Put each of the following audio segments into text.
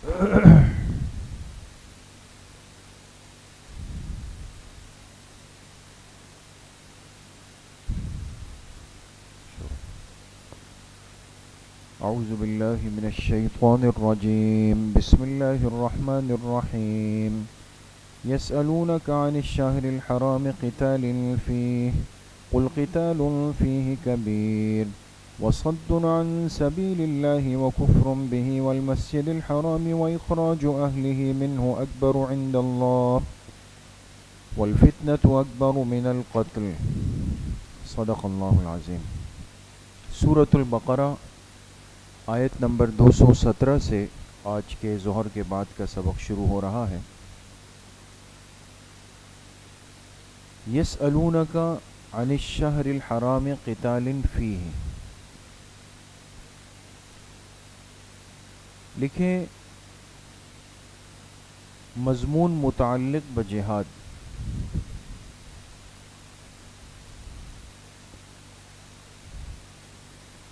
اعوذ باللہ من الشیطان الرجیم بسم اللہ الرحمن الرحیم یسألونک عن الشہر الحرام قتال فیہ قل قتال فیہ کبیر وصد عن سبیل اللہ وکفر بہ والمسجد الحرام واخراج اہلہ منہ اکبر عند اللہ والفتنة اکبر من القتل۔ صدق اللہ العظیم۔ سورۃ البقرہ آیت نمبر 217 سے آج کے ظہر کے بعد کا سبق شروع ہو رہا ہے۔ یسألونک عن الشہر الحرام قتال فیہ، لکھیں مضمون متعلق بجہاد۔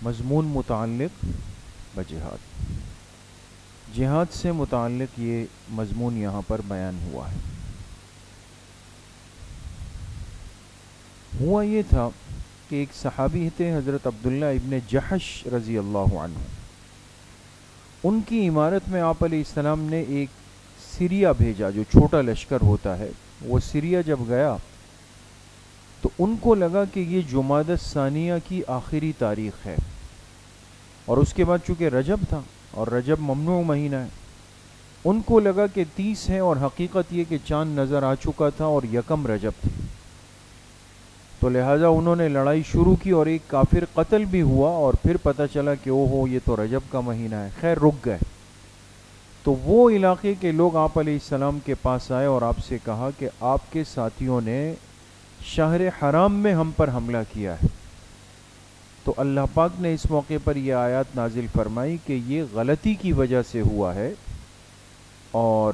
مضمون متعلق بجہاد، جہاد سے متعلق یہ مضمون یہاں پر بیان ہوا ہے۔ ہوا یہ تھا کہ ایک صحابی تھے حضرت عبداللہ ابن جحش رضی اللہ عنہ، ان کی عمارت میں آپ علیہ السلام نے ایک سریا بھیجا، جو چھوٹا لشکر ہوتا ہے۔ وہ سریا جب گیا تو ان کو لگا کہ یہ جمادی الثانیہ کی آخری تاریخ ہے، اور اس کے بعد چونکہ رجب تھا اور رجب ممنوع مہینہ ہے، ان کو لگا کہ 30 ہے، اور حقیقت یہ کہ چاند نظر آ چکا تھا اور یکم رجب تھی، تو لہٰذا انہوں نے لڑائی شروع کی اور ایک کافر قتل بھی ہوا، اور پھر پتہ چلا کہ اوہو یہ تو رجب کا مہینہ ہے۔ خیر رک گئے، تو وہ علاقے کے لوگ آپ علیہ السلام کے پاس آئے اور آپ سے کہا کہ آپ کے ساتھیوں نے شہر حرام میں ہم پر حملہ کیا ہے۔ تو اللہ پاک نے اس موقع پر یہ آیات نازل فرمائی کہ یہ غلطی کی وجہ سے ہوا ہے، اور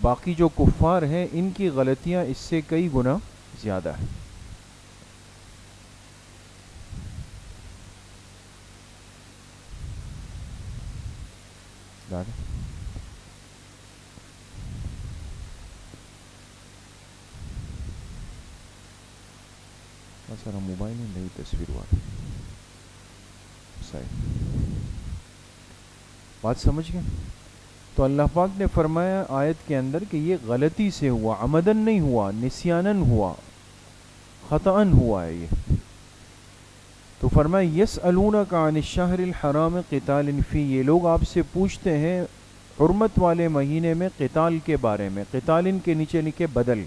باقی جو کفار ہیں ان کی غلطیاں اس سے کئی گنا زیادہ ہیں۔ سارا موبائل میں نئی تصویر والا بات سمجھ گئے؟ تو اللہ پاک نے فرمایا آیت کے اندر کہ یہ غلطی سے ہوا، عمدن نہیں ہوا، نسیانن ہوا، خطأن ہوا ہے یہ۔ تو فرمایا یسألونک عن الشہر الحرام قتال فی، یہ لوگ آپ سے پوچھتے ہیں حرمت والے مہینے میں قتال کے بارے میں۔ قتال کے نیچے لکھے بدل،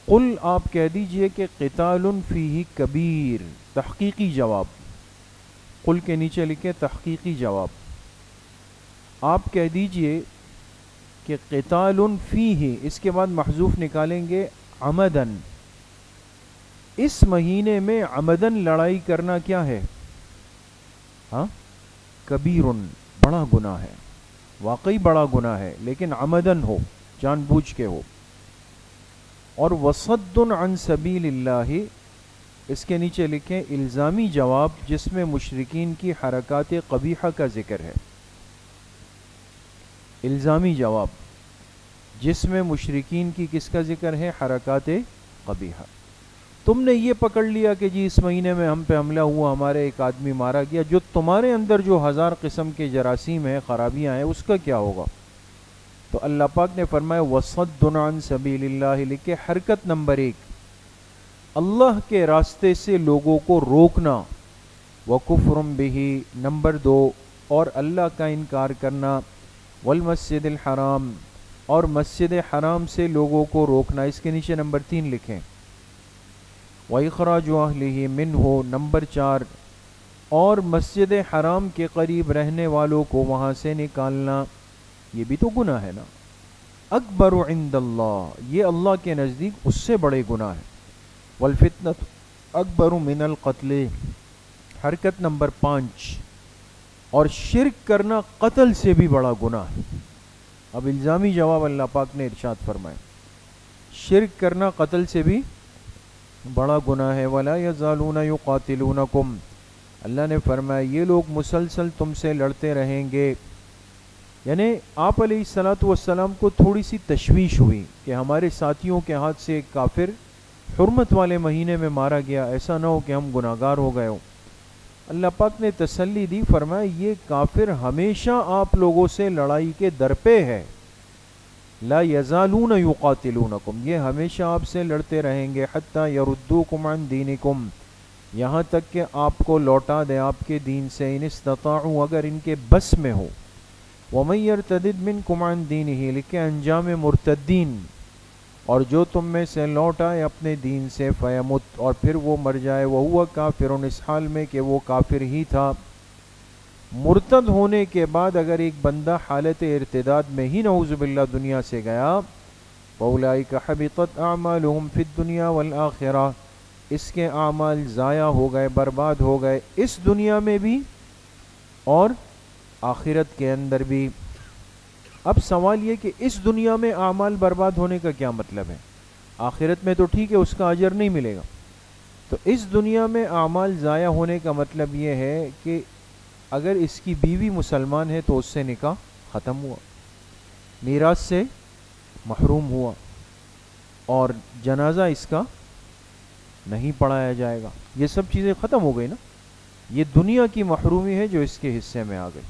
قل آپ کہہ دیجئے کہ قتال فیہ کبیر، تحقیقی جواب۔ قل کے نیچے لکھے تحقیقی جواب، آپ کہہ دیجئے کہ قتال فیہ، اس کے بعد محذوف نکالیں گے عمدن، اس مہینے میں عمدن لڑائی کرنا کیا ہے؟ ہاں، کبیرن، بڑا گناہ ہے، واقعی بڑا گناہ ہے، لیکن عمدن ہو، جان بوجھ کے ہو۔ اور وصد عن سبیل اللہ، اس کے نیچے لکھیں الزامی جواب جس میں مشرکین کی حرکات قبیحہ کا ذکر ہے۔ الزامی جواب جس میں مشرکین کی کس کا ذکر ہے؟ حرکات قبیحہ۔ تم نے یہ پکڑ لیا کہ جی اس مہینے میں ہم پہ حملہ ہوا، ہمارے ایک آدمی مارا گیا، جو تمہارے اندر جو 1000 قسم کے جراثیم ہیں، خرابیاں ہیں، اس کا کیا ہوگا؟ تو اللہ پاک نے فرمایا وصد عن سبیل اللہ، لکھے حرکت نمبر 1، اللہ کے راستے سے لوگوں کو روکنا، وکفر بہ نمبر 2، اور اللہ کا انکار کرنا، والمسجد الحرام، اور مسجد حرام سے لوگوں کو روکنا، اس کے نیچے نمبر 3 لکھیں، وَإِخْرَاجُ أَهْلِهِ مِنْهُ نمبر 4، اور مسجد حرام کے قریب رہنے والوں کو وہاں سے نکالنا، یہ بھی تو گناہ ہے نا۔ اکبر عند اللہ، یہ اللہ کے نزدیک اس سے بڑے گناہ ہیں۔ والفتنة اکبر من القتل، حرکت نمبر 5، اور شرک کرنا قتل سے بھی بڑا گناہ ہے۔ اب الزامی جواب اللہ پاک نے ارشاد فرمایا، شرک کرنا قتل سے بھی بڑا گناہ ہے۔ وَلَا يَزَالُونَ يُقَاتِلُونَكُمْ، اللہ نے فرمایا یہ لوگ مسلسل تم سے لڑتے رہیں گے. یعنی آپ علیہ الصلاۃ والسلام کو تھوڑی سی تشویش ہوئی کہ ہمارے ساتھیوں کے ہاتھ سے ایک کافر حرمت والے مہینے میں مارا گیا، ایسا نہ ہو کہ ہم گناہگار ہو گئے ہوں. اللہ پاک نے تسلی دی، فرمایا یہ کافر ہمیشہ آپ لوگوں سے لڑائی کے در پہ ہے. لا یزالون یقاتلونکم، یہ ہمیشہ آپ سے لڑتے رہیں گے. حتی یردوکم عن دینکم، یہاں تک کہ آپ کو لوٹا دیں آپ کے دین سے. ان استطاعوا، اگر ان کے بس میں ہو. ومن یرتدد منکم عن دینہ، لکھے انجام مرتدین، اور جو تم میں سے لوٹ آئے اپنے دین سے، فیمت، اور پھر وہ مر جائے، وہو کافر، اس حال میں کہ وہ کافر ہی تھا. مرتد ہونے کے بعد اگر ایک بندہ حالت ارتداد میں ہی نعوذ باللہ دنیا سے گیا، فاولئک حبطت اعمالهم فی الدنیا والآخرہ، اس کے اعمال ضائع ہو گئے، برباد ہو گئے، اس دنیا میں بھی اور آخرت کے اندر بھی. اب سوال یہ کہ اس دنیا میں اعمال برباد ہونے کا کیا مطلب ہے؟ آخرت میں تو ٹھیک ہے، اس کا اجر نہیں ملے گا. تو اس دنیا میں اعمال ضائع ہونے کا مطلب یہ ہے کہ اگر اس کی بیوی مسلمان ہے تو اس سے نکاح ختم ہوا، میراث سے محروم ہوا، اور جنازہ اس کا نہیں پڑھایا جائے گا. یہ سب چیزیں ختم ہو گئی نا. یہ دنیا کی محرومی ہے جو اس کے حصے میں آ گئی.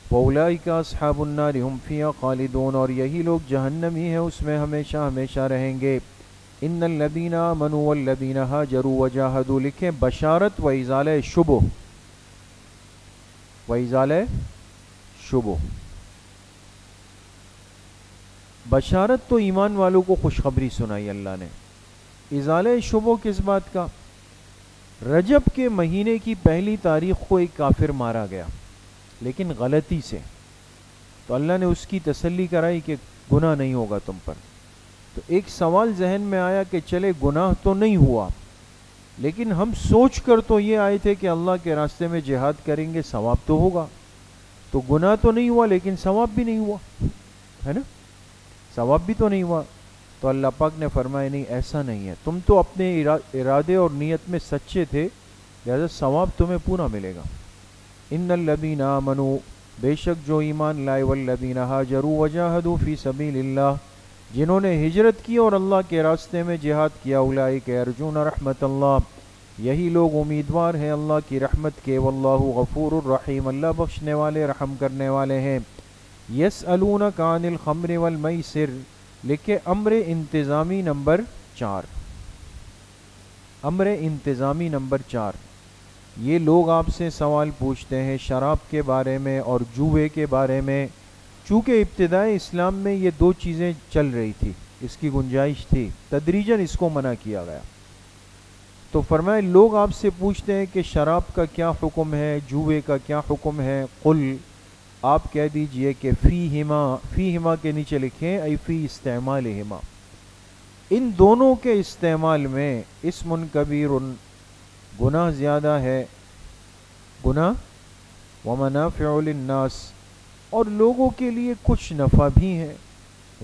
وَأُولَئِكَ أَصْحَابُ النَّارِ هُمْ فِيهَا خَالِدُونَ، اور یہی لوگ جہنمی ہیں، اس میں ہمیشہ ہمیشہ رہیں گے. إِنَّ الَّذِينَ آمَنُوا وَالَّذِينَ هَاجَرُوا وَجَاهَدُوا، لکھیں بشارت و ازالہ شبہ، و ازالہ شبہ. بشارت تو ایمان والوں کو خوشخبری سنائی اللہ نے. ازالہ شبہ کس بات کا؟ رجب کے مہینے کی پہلی تاریخ کو ایک کافر مارا گیا لیکن غلطی سے، تو اللہ نے اس کی تسلی کرائی کہ گناہ نہیں ہوگا تم پر. تو ایک سوال ذہن میں آیا کہ چلے گناہ تو نہیں ہوا، لیکن ہم سوچ کر تو یہ آئے تھے کہ اللہ کے راستے میں جہاد کریں گے، ثواب تو ہوگا. تو گناہ تو نہیں ہوا لیکن ثواب بھی نہیں ہوا، ہے نا، ثواب بھی تو نہیں ہوا. تو اللہ پاک نے فرمایا نہیں، ایسا نہیں ہے، تم تو اپنے ارادے اور نیت میں سچے تھے، لہذا ثواب تمہیں پورا ملے گا. ان الذین آمنوا، بے شک جو ایمان لائے، والذین ہاجروا وجاہدوا فی سبیل اللہ، جنہوں نے ہجرت کی اور اللہ کے راستے میں جہاد کیا، اولئک یرجون رحمت اللہ، یہی لوگ امیدوار ہیں اللہ کی رحمت کے. واللہ غفور الرحیم، اللہ بخشنے والے رحم کرنے والے ہیں. یسألونک عن الخمر والمیسر، لکھے امر انتظامی نمبر 4، امر انتظامی نمبر 4. یہ لوگ آپ سے سوال پوچھتے ہیں شراب کے بارے میں اور جوئے کے بارے میں. چونکہ ابتدائی اسلام میں یہ دو چیزیں چل رہی تھی، اس کی گنجائش تھی، تدریجاً اس کو منع کیا گیا. تو فرمائے لوگ آپ سے پوچھتے ہیں کہ شراب کا کیا حکم ہے، جوئے کا کیا حکم ہے. قل، آپ کہہ دیجئے کہ فیہما کے نیچے لکھیں ای فی استعمالہما، ان دونوں کے استعمال میں اسم کبیر، گناہ زیادہ ہے، گناہ، ومنافع للناس، اور لوگوں کے لیے کچھ نفع بھی ہے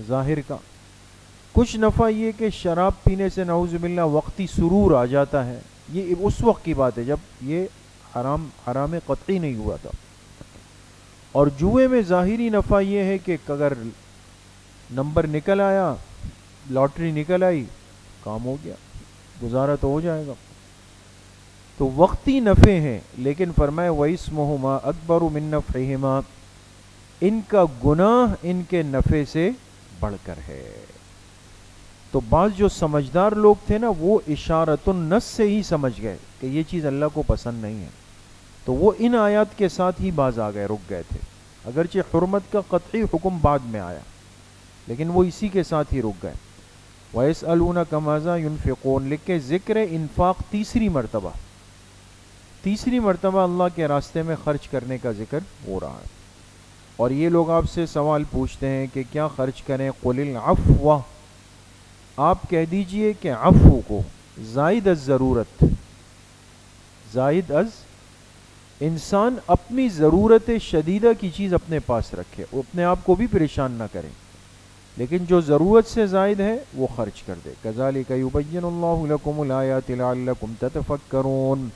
ظاہر کا. کچھ نفع یہ کہ شراب پینے سے نعوذ باللہ وقتی سرور آ جاتا ہے، یہ اس وقت کی بات ہے جب یہ حرام قطعی نہیں ہوا تھا. اور جوئے میں ظاہری نفع یہ ہے کہ اگر نمبر نکل آیا، لاٹری نکل آئی، کام ہو گیا، گزارا تو ہو جائے گا. تو وقتی نفع ہیں، لیکن فرمائے وَإِسْمُهُمَا أَكْبَرُ مِن نَفْعِهِمَا، ان کا گناہ ان کے نفع سے بڑھ کر ہے. تو بعض جو سمجھدار لوگ تھے نا، وہ اشارۃ النص سے ہی سمجھ گئے کہ یہ چیز اللہ کو پسند نہیں ہے، تو وہ ان آیات کے ساتھ ہی باز آ گئے، رک گئے تھے. اگرچہ حرمت کا قطعی حکم بعد میں آیا لیکن وہ اسی کے ساتھ ہی رک گئے. وَيَسْأَلُونَكَ مَاذَا يُنْفِقُونَ، لکھ کے ذکر انفاق تیسری مرتبہ اللہ کے راستے میں خرچ کرنے کا ذکر ہو رہا ہے. اور یہ لوگ آپ سے سوال پوچھتے ہیں کہ کیا خرچ کریں. قُلِ الْعَفْوَ، آپ کہہ دیجئے کہ عفو کو، زائد از ضرورت، زائد از، انسان اپنی ضرورت شدیدہ کی چیز اپنے پاس رکھے، وہ اپنے آپ کو بھی پریشان نہ کرے، لیکن جو ضرورت سے زائد ہے وہ خرچ کر دے. کذالک یبین اللہ لکم الآیات لعلکم تتفکرون،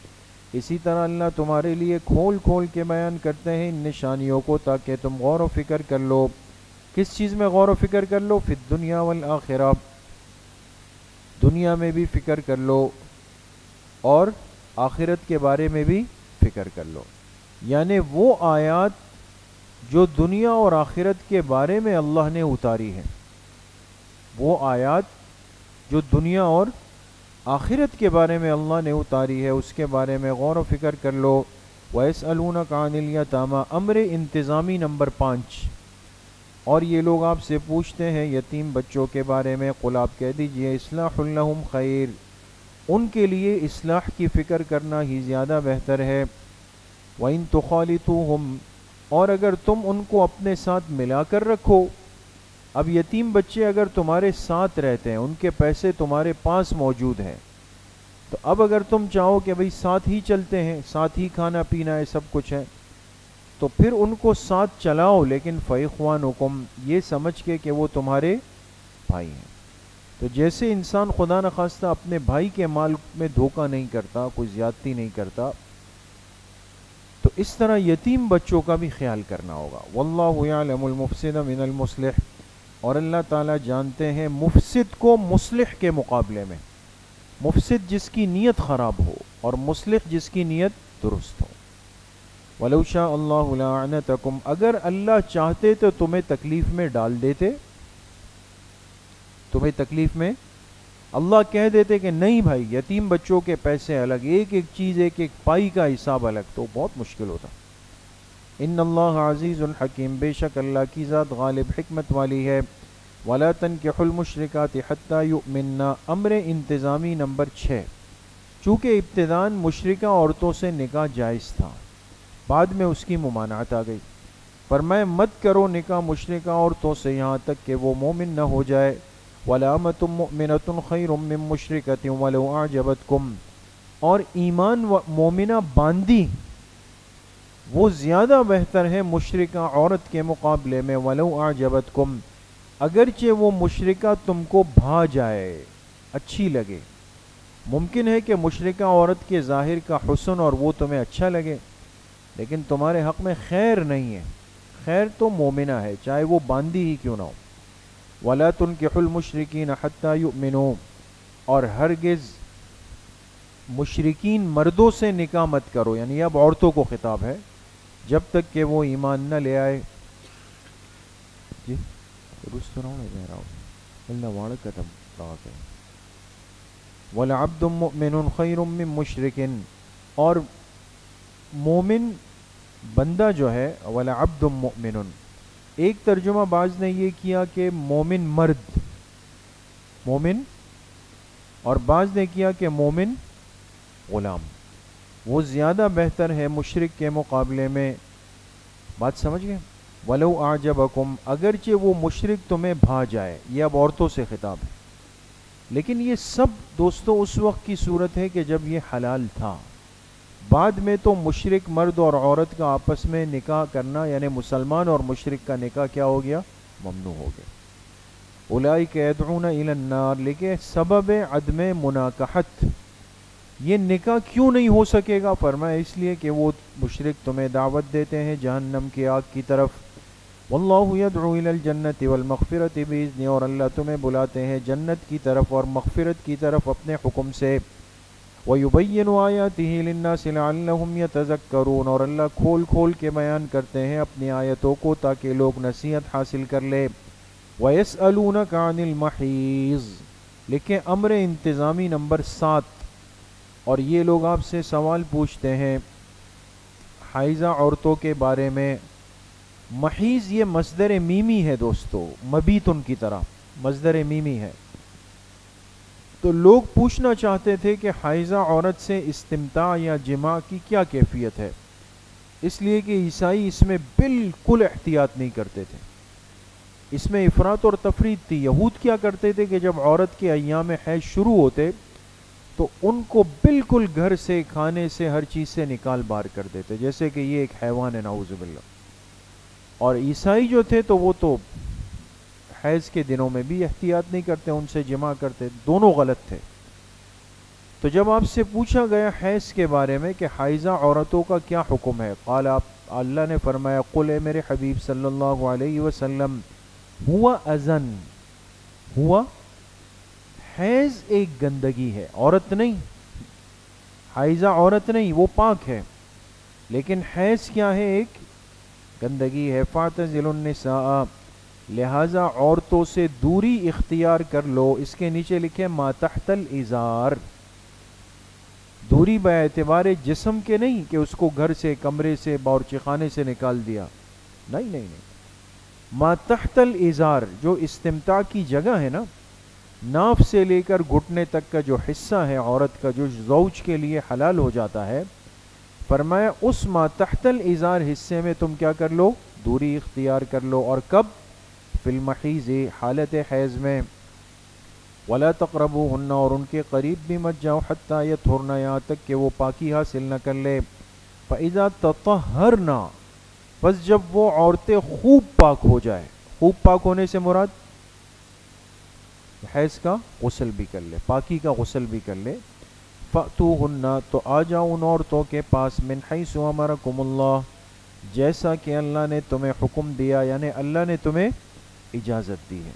اسی طرح اللہ تمہارے لیے کھول کھول کے بیان کرتے ہیں ان نشانیوں کو تاکہ تم غور و فکر کر لو. کس چیز میں غور و فکر کر لو؟ فی الدنیا والآخرہ، دنیا میں بھی فکر کر لو اور آخرت کے بارے میں بھی فکر کر لو. یعنی وہ آیات جو دنیا اور آخرت کے بارے میں اللہ نے اتاری ہے، وہ آیات جو دنیا اور آخرت کے بارے میں اللہ نے اتاری ہے اس کے بارے میں غور و فکر کر لو. وَيَسْأَلُونَكَ عَنِ الْيَتَامَى، امر انتظامی نمبر 5. اور یہ لوگ آپ سے پوچھتے ہیں یتیم بچوں کے بارے میں. قل آپ کہہ دیجئے اصلاح لہم خیر، ان کے لیے اصلاح کی فکر کرنا ہی زیادہ بہتر ہے. وَإِن تُخَالِطُوهُمْ، اور اگر تم ان کو اپنے ساتھ ملا کر رکھو. اب یتیم بچے اگر تمہارے ساتھ رہتے ہیں، ان کے پیسے تمہارے پاس موجود ہیں، تو اب اگر تم چاہو کہ بھئی ساتھ ہی چلتے ہیں، ساتھ ہی کھانا پینا ہے، سب کچھ ہے، تو پھر ان کو ساتھ چلاؤ، لیکن فَإِخْوَانُكُمْ، یہ سمجھ کے کہ وہ تمہارے بھائی ہیں. تو جیسے انسان خدا نخواستہ اپنے بھائی کے مال میں دھوکہ نہیں کرتا، کوئی زیادتی نہیں کرتا، تو اس طرح یتیم بچوں کا بھی خیال کرنا ہوگا. وَاللَّهُ يَعْلَمُ الْمُفْسِدَ مِنَ الْمُصْلِحِ، اور اللہ تعالیٰ جانتے ہیں مفسد کو مصلح کے مقابلے میں. مفسد جس کی نیت خراب ہو اور مصلح جس کی نیت درست ہو. وَلَوْ شَاءَ اللَّهُ لَأَعْنَتَكُمْ، اگر اللہ چاہتے تو تمہیں تکلیف میں ڈال دیتے، تمہیں تکلیف میں اللہ کہہ دیتے کہ نہیں بھائی یتیم بچوں کے پیسے الگ، ایک ایک چیز ایک ایک پائی کا حساب الگ، تو بہت مشکل ہوتا. ان اللہ عزیز الحکیم، بے شک اللہ کی ذات غالب حکمت والی ہے. ولا تنکحوا المشرکات حتی یؤمنن، امر انتظامی نمبر 6. چونکہ ابتداً مشرکہ عورتوں سے نکاح جائز تھا، بعد میں اس کی ممانعت آ گئی. فرمائے مت کرو نکاح مشرکہ عورتوں سے یہاں تک کہ وہ مومن نہ ہو جائے. وَلَأَمَةٌ مُؤْمِنَةٌ خَيْرٌ مِّن مُّشْرِكَةٍ وَلَوْ أَعْجَبَتْكُمْ، اور ایمان مومنہ باندی وہ زیادہ بہتر ہے مشرکہ عورت کے مقابلے میں. وَلَوْ أَعْجَبَتْكُمْ، اگرچہ وہ مشرکہ تم کو بھا جائے، اچھی لگے. ممکن ہے کہ مشرکہ عورت کے ظاہر کا حسن اور وہ تمہیں اچھا لگے، لیکن تمہارے حق میں خیر نہیں ہے. خیر تو مومنہ ہے چاہے وہ باندی ہی کیوں نہ ہو. وَلَا تُنْكِحُوا الْمُشْرِكِينَ حَتَّى يُؤْمِنُوا، اور ہرگز مشرکین مردوں سے نکاح مت کرو، یعنی اب عورتوں کو خطاب ہے، جب تک کہ وہ ایمان نہ لے آئے. جی وَلَعَبْدٌ مُؤْمِنٌ خَيْرٌ مِّن مُّشْرِكٍ، اور مومن بندہ جو ہے وَلَعَبْدٌ مُؤْمِنٌ، ایک ترجمہ بعض نے یہ کیا کہ مومن مرد، مومن، اور بعض نے کیا کہ مومن غلام، وہ زیادہ بہتر ہے مشرک کے مقابلے میں. بات سمجھ گئے؟ وَلَوْ أَعْجَبَكُمْ، اگرچہ وہ مشرک تمہیں بھا جائے. یہ اب عورتوں سے خطاب ہے، لیکن یہ سب دوستو اس وقت کی صورت ہے کہ جب یہ حلال تھا. بعد میں تو مشرک مرد اور عورت کا آپس میں نکاح کرنا، یعنی مسلمان اور مشرک کا نکاح کیا ہو گیا؟ ممنوع ہو گیا. اولئک یدعون الی النار، لیکن سبب عدم مناکحت، یہ نکاح کیوں نہیں ہو سکے گا؟ فرمایا اس لیے کہ وہ مشرک تمہیں دعوت دیتے ہیں جہنم کی آگ کی طرف. واللہ یدعو الی الجنۃ والمغفرۃ باذنہ، اور اللہ تمہیں بلاتے ہیں جنت کی طرف اور مغفرت کی طرف اپنے حکم سے. وَيُبَيِّنُ آيَاتِهِ لِلنَّاسِ لَعَلَّهُمْ يَتَذَكَّرُونَ، اور اللہ کھول کھول کے بیان کرتے ہیں اپنی آیتوں کو تاکہ لوگ نصیحت حاصل کر لے. وَيَسْأَلُونَكَ عَنِ الْمَحِيضِ، لکھیں امر انتظامی نمبر 7، اور یہ لوگ آپ سے سوال پوچھتے ہیں حائضہ عورتوں کے بارے میں. محیض یہ مصدر میمی ہے دوستو، مبیتن کی طرح مصدر میمی ہے. تو لوگ پوچھنا چاہتے تھے کہ حائضہ عورت سے استمتاع یا جماع کی کیا کیفیت ہے، اس لیے کہ عیسائی اس میں بالکل احتیاط نہیں کرتے تھے، اس میں افراط اور تفریط تھی. یہود کیا کرتے تھے کہ جب عورت کے ایام حیض شروع ہوتے تو ان کو بالکل گھر سے، کھانے سے، ہر چیز سے نکال باہر کر دیتے، جیسے کہ یہ ایک حیوان ہے نعوذ باللہ. اور عیسائی جو تھے تو وہ تو حیض کے دنوں میں بھی احتیاط نہیں کرتے، ان سے جماع کرتے، دونوں غلط تھے. تو جب آپ سے پوچھا گیا حیض کے بارے میں کہ حائضہ عورتوں کا کیا حکم ہے، قال اللہ نے فرمایا قل اے میرے حبیب صلی اللہ علیہ وسلم ہوا اذن، ہوا حیض ایک گندگی ہے، عورت نہیں، حائضہ عورت نہیں، وہ پاک ہے، لیکن حیض کیا ہے؟ ایک گندگی ہے۔ فاعتزلوا النساء، لہذا عورتوں سے دوری اختیار کر لو۔ اس کے نیچے لکھے ما تحت الازار، دوری بے اعتبار جسم کے نہیں کہ اس کو گھر سے، کمرے سے، باورچی خانے سے نکال دیا، نہیں نہیں نہیں، ما تحت الازار، جو استمتاع کی جگہ ہے نا، ناف سے لے کر گھٹنے تک کا جو حصہ ہے عورت کا، جو زوج کے لیے حلال ہو جاتا ہے، فرمایا اس ما تحت الازار حصے میں تم کیا کر لو؟ دوری اختیار کر لو۔ اور کب؟ فی المحیض، حالت حیض میں، ولا تقربوہن، اور ان کے قریب بھی مت جاؤ، حتی یطہرن، یہاں تک کہ وہ پاکی حاصل نہ کر لے۔ فاذا تطہرن، بس جب وہ عورتیں خوب پاک ہو جائے، خوب پاک ہونے سے مراد حیض کا غسل بھی کر لے، پاکی کا غسل بھی کر لے، فأتوہن، تو آ جاؤ ان عورتوں کے پاس، من حیث امرکم اللہ، جیسا کہ اللہ نے تمہیں حکم دیا، یعنی اللہ نے تمہیں اجازت دی ہے۔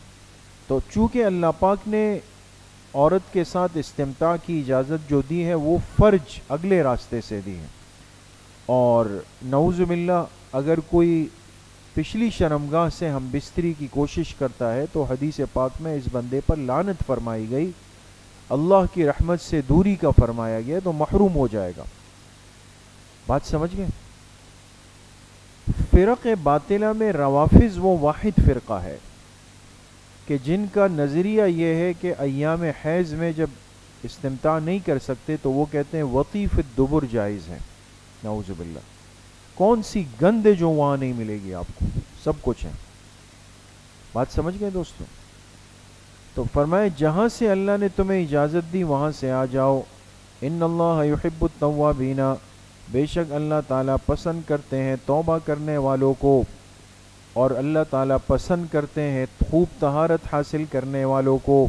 تو چونکہ اللہ پاک نے عورت کے ساتھ استمتاع کی اجازت جو دی ہے وہ فرج اگلے راستے سے دی ہے، اور نعوذ باللہ اگر کوئی پچھلی شرمگاہ سے ہم بستری کی کوشش کرتا ہے تو حدیث پاک میں اس بندے پر لعنت فرمائی گئی، اللہ کی رحمت سے دوری کا فرمایا گیا، تو محروم ہو جائے گا۔ بات سمجھ گئے؟ فرق باطلہ میں روافض وہ واحد فرقہ ہے کہ جن کا نظریہ یہ ہے کہ ایام حیض میں جب استمتاع نہیں کر سکتے تو وہ کہتے ہیں وطیف الدبر جائز ہے، نعوذ باللہ۔ کون سی گند جو وہاں نہیں ملے گی آپ کو، سب کچھ ہے۔ بات سمجھ گئے دوستو؟ تو فرمائے جہاں سے اللہ نے تمہیں اجازت دی وہاں سے آ جاؤ۔ ان اللہ یحب التوابین، بے شک اللہ تعالیٰ پسند کرتے ہیں توبہ کرنے والوں کو، اور اللہ تعالیٰ پسند کرتے ہیں خوب طہارت حاصل کرنے والوں کو۔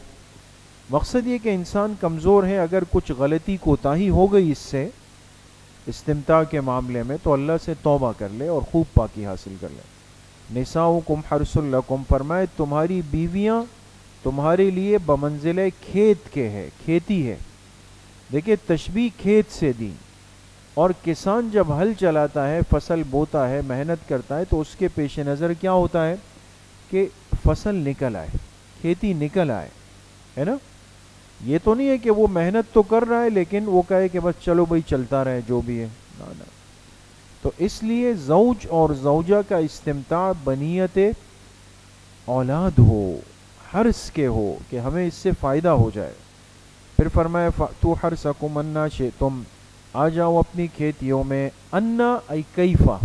مقصد یہ کہ انسان کمزور ہے، اگر کچھ غلطی کوتاہی ہو گئی اس سے استمتاع کے معاملے میں تو اللہ سے توبہ کر لے اور خوب پاکی حاصل کر لے۔ نساؤکم حرث لکم، فرمائے تمہاری بیویاں تمہارے لیے بمنزلہ کھیت کے ہے، کھیتی ہے۔ دیکھیں تشبیہ کھیت سے دی، اور کسان جب ہل چلاتا ہے، فصل بوتا ہے، محنت کرتا ہے تو اس کے پیش نظر کیا ہوتا ہے کہ فصل نکل آئے، کھیتی نکل آئے، ہے نا؟ یہ تو نہیں ہے کہ وہ محنت تو کر رہا ہے لیکن وہ کہے کہ بس چلو بھائی چلتا رہے جو بھی ہے، نا۔ تو اس لیے زوج اور زوجہ کا استمتاع بنیت اولاد ہو، حرث کے ہو کہ ہمیں اس سے فائدہ ہو جائے۔ پھر فرمایا فَأْتُوا حَرْثَكُمْ أَنَّا شِئْتُمْ، آ جاؤ اپنی کھیتیوں میں، انا ای کیفا،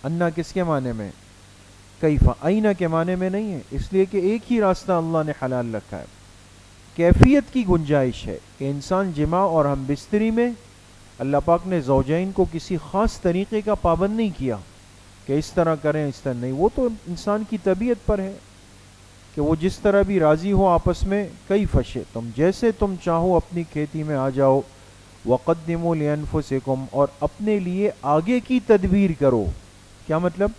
انا کس کے معنی میں؟ کیفا، اینا کے معنی میں نہیں ہے، اس لیے کہ ایک ہی راستہ اللہ نے حلال رکھا ہے۔ کیفیت کی گنجائش ہے کہ انسان جماع اور ہم بستری میں اللہ پاک نے زوجین کو کسی خاص طریقے کا پابند نہیں کیا کہ اس طرح کریں اس طرح نہیں، وہ تو انسان کی طبیعت پر ہے کہ وہ جس طرح بھی راضی ہو آپس میں، کیف شئتم، جیسے تم چاہو اپنی کھیتی میں آ جاؤ۔ وَقَدِّمُوا لِأَنفُسِكُمْ، اور اپنے لیے آگے کی تدبیر کرو۔ کیا مطلب؟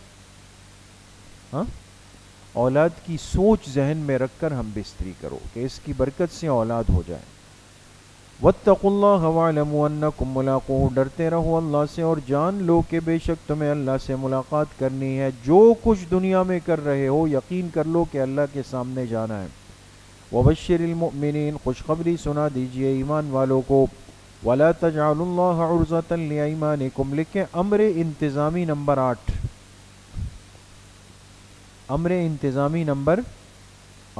ہاں، اولاد کی سوچ ذہن میں رکھ کر ہم بستری کرو کہ اس کی برکت سے اولاد ہو جائے۔ وَاتَّقُوا اللَّهَ وَاعْلَمُوا أَنَّكُمْ مُلَاقُوهُ، ڈرتے رہو اللہ سے اور جان لو کہ بے شک تمہیں اللہ سے ملاقات کرنی ہے۔ جو کچھ دنیا میں کر رہے ہو یقین کر لو کہ اللہ کے سامنے جانا ہے۔ وَبَشِّرِ الْمُؤْمِنِينَ، خوشخبری سنا دیجئے ایمان والوں کو۔ وَلَا تَجْعَلُوا اللَّهَ عُرْضَةً لِأَيْمَانِكُمْ، لکھیں امر انتظامی نمبر 8، امر انتظامی نمبر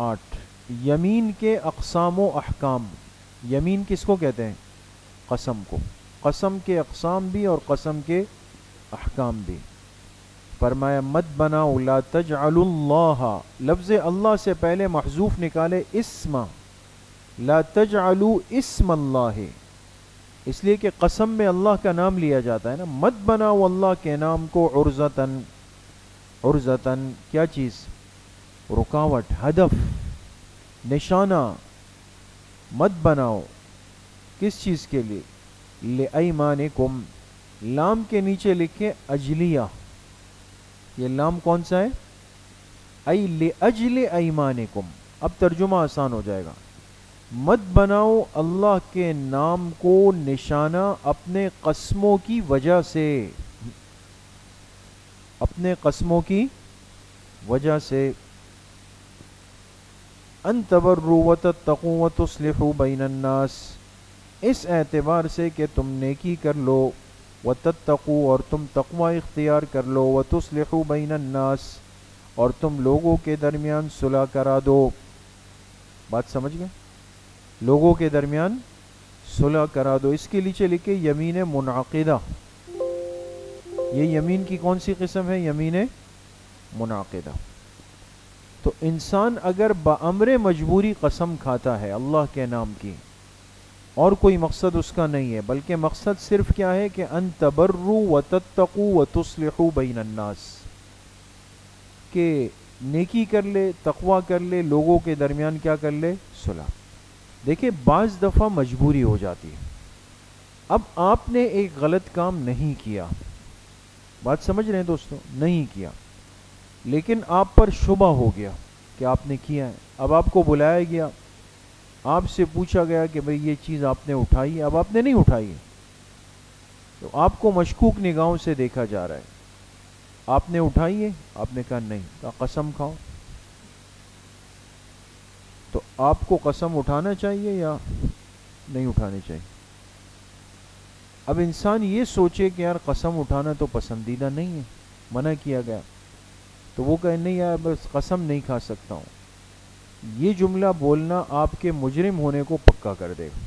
8، یمین کے اقسام و احکام۔ یمین کس کو کہتے ہیں؟ قسم کو، قسم کے اقسام بھی اور قسم کے احکام بھی۔ فرمایا مت بناؤ، لا تجعلوا اللہ، لفظ اللہ سے پہلے محذوف نکالے اسم، لا تجعلوا اسم اللہ، اس لیے کہ قسم میں اللہ کا نام لیا جاتا ہے نا۔ مت بناؤ اللہ کے نام کو عرضتاً، عرضتاً کیا چیز؟ رکاوٹ، ہدف، نشانہ، مت بناؤ کس چیز کے لیے؟ لِأَيْمَانِكُمْ، لام کے نیچے لکھے اجلیہ، یہ لام کون سا ہے؟ ای لِأَجْلِ أَيْمَانِكُمْ، اب ترجمہ آسان ہو جائے گا، مت بناؤ اللہ کے نام کو نشانہ اپنے قسموں کی وجہ سے، اپنے قسموں کی وجہ سے، ان تبروا وتتقوا وتصلحوا بین الناس، اس اعتبار سے کہ تم نیکی کر لو، وتتقوا اور تم تقوی اختیار کر لو، وتصلحوا بین الناس اور تم لوگوں کے درمیان صلح کرا دو۔ بات سمجھ گئے؟ لوگوں کے درمیان صلح کرا دو۔ اس کے نیچے لکھے یمین منعقدہ، یہ یمین کی کون سی قسم ہے؟ یمین منعقدہ۔ تو انسان اگر بامر مجبوری قسم کھاتا ہے اللہ کے نام کی، اور کوئی مقصد اس کا نہیں ہے، بلکہ مقصد صرف کیا ہے کہ ان تبروا وتتقوا وتصلحوا بین الناس، کہ نیکی کر لے، تقوی کر لے، لوگوں کے درمیان کیا کر لے؟ صلح۔ دیکھیں بعض دفعہ مجبوری ہو جاتی ہے، اب آپ نے ایک غلط کام نہیں کیا، بات سمجھ رہے ہیں دوستو، نہیں کیا، لیکن آپ پر شبہ ہو گیا کہ آپ نے کیا ہے، اب آپ کو بلایا گیا، آپ سے پوچھا گیا کہ بھئی یہ چیز آپ نے اٹھائی ہے، اب آپ نے نہیں اٹھائی ہے، تو آپ کو مشکوک نگاہوں سے دیکھا جا رہا ہے، آپ نے اٹھائی ہے؟ آپ نے کہا نہیں، کہا قسم کھاؤ، تو آپ کو قسم اٹھانا چاہیے یا نہیں اٹھانی چاہیے؟ اب انسان یہ سوچے کہ یار قسم اٹھانا تو پسندیدہ نہیں ہے، منع کیا گیا، تو وہ کہے نہیں یار بس قسم نہیں کھا سکتا ہوں، یہ جملہ بولنا آپ کے مجرم ہونے کو پکا کر دے گا۔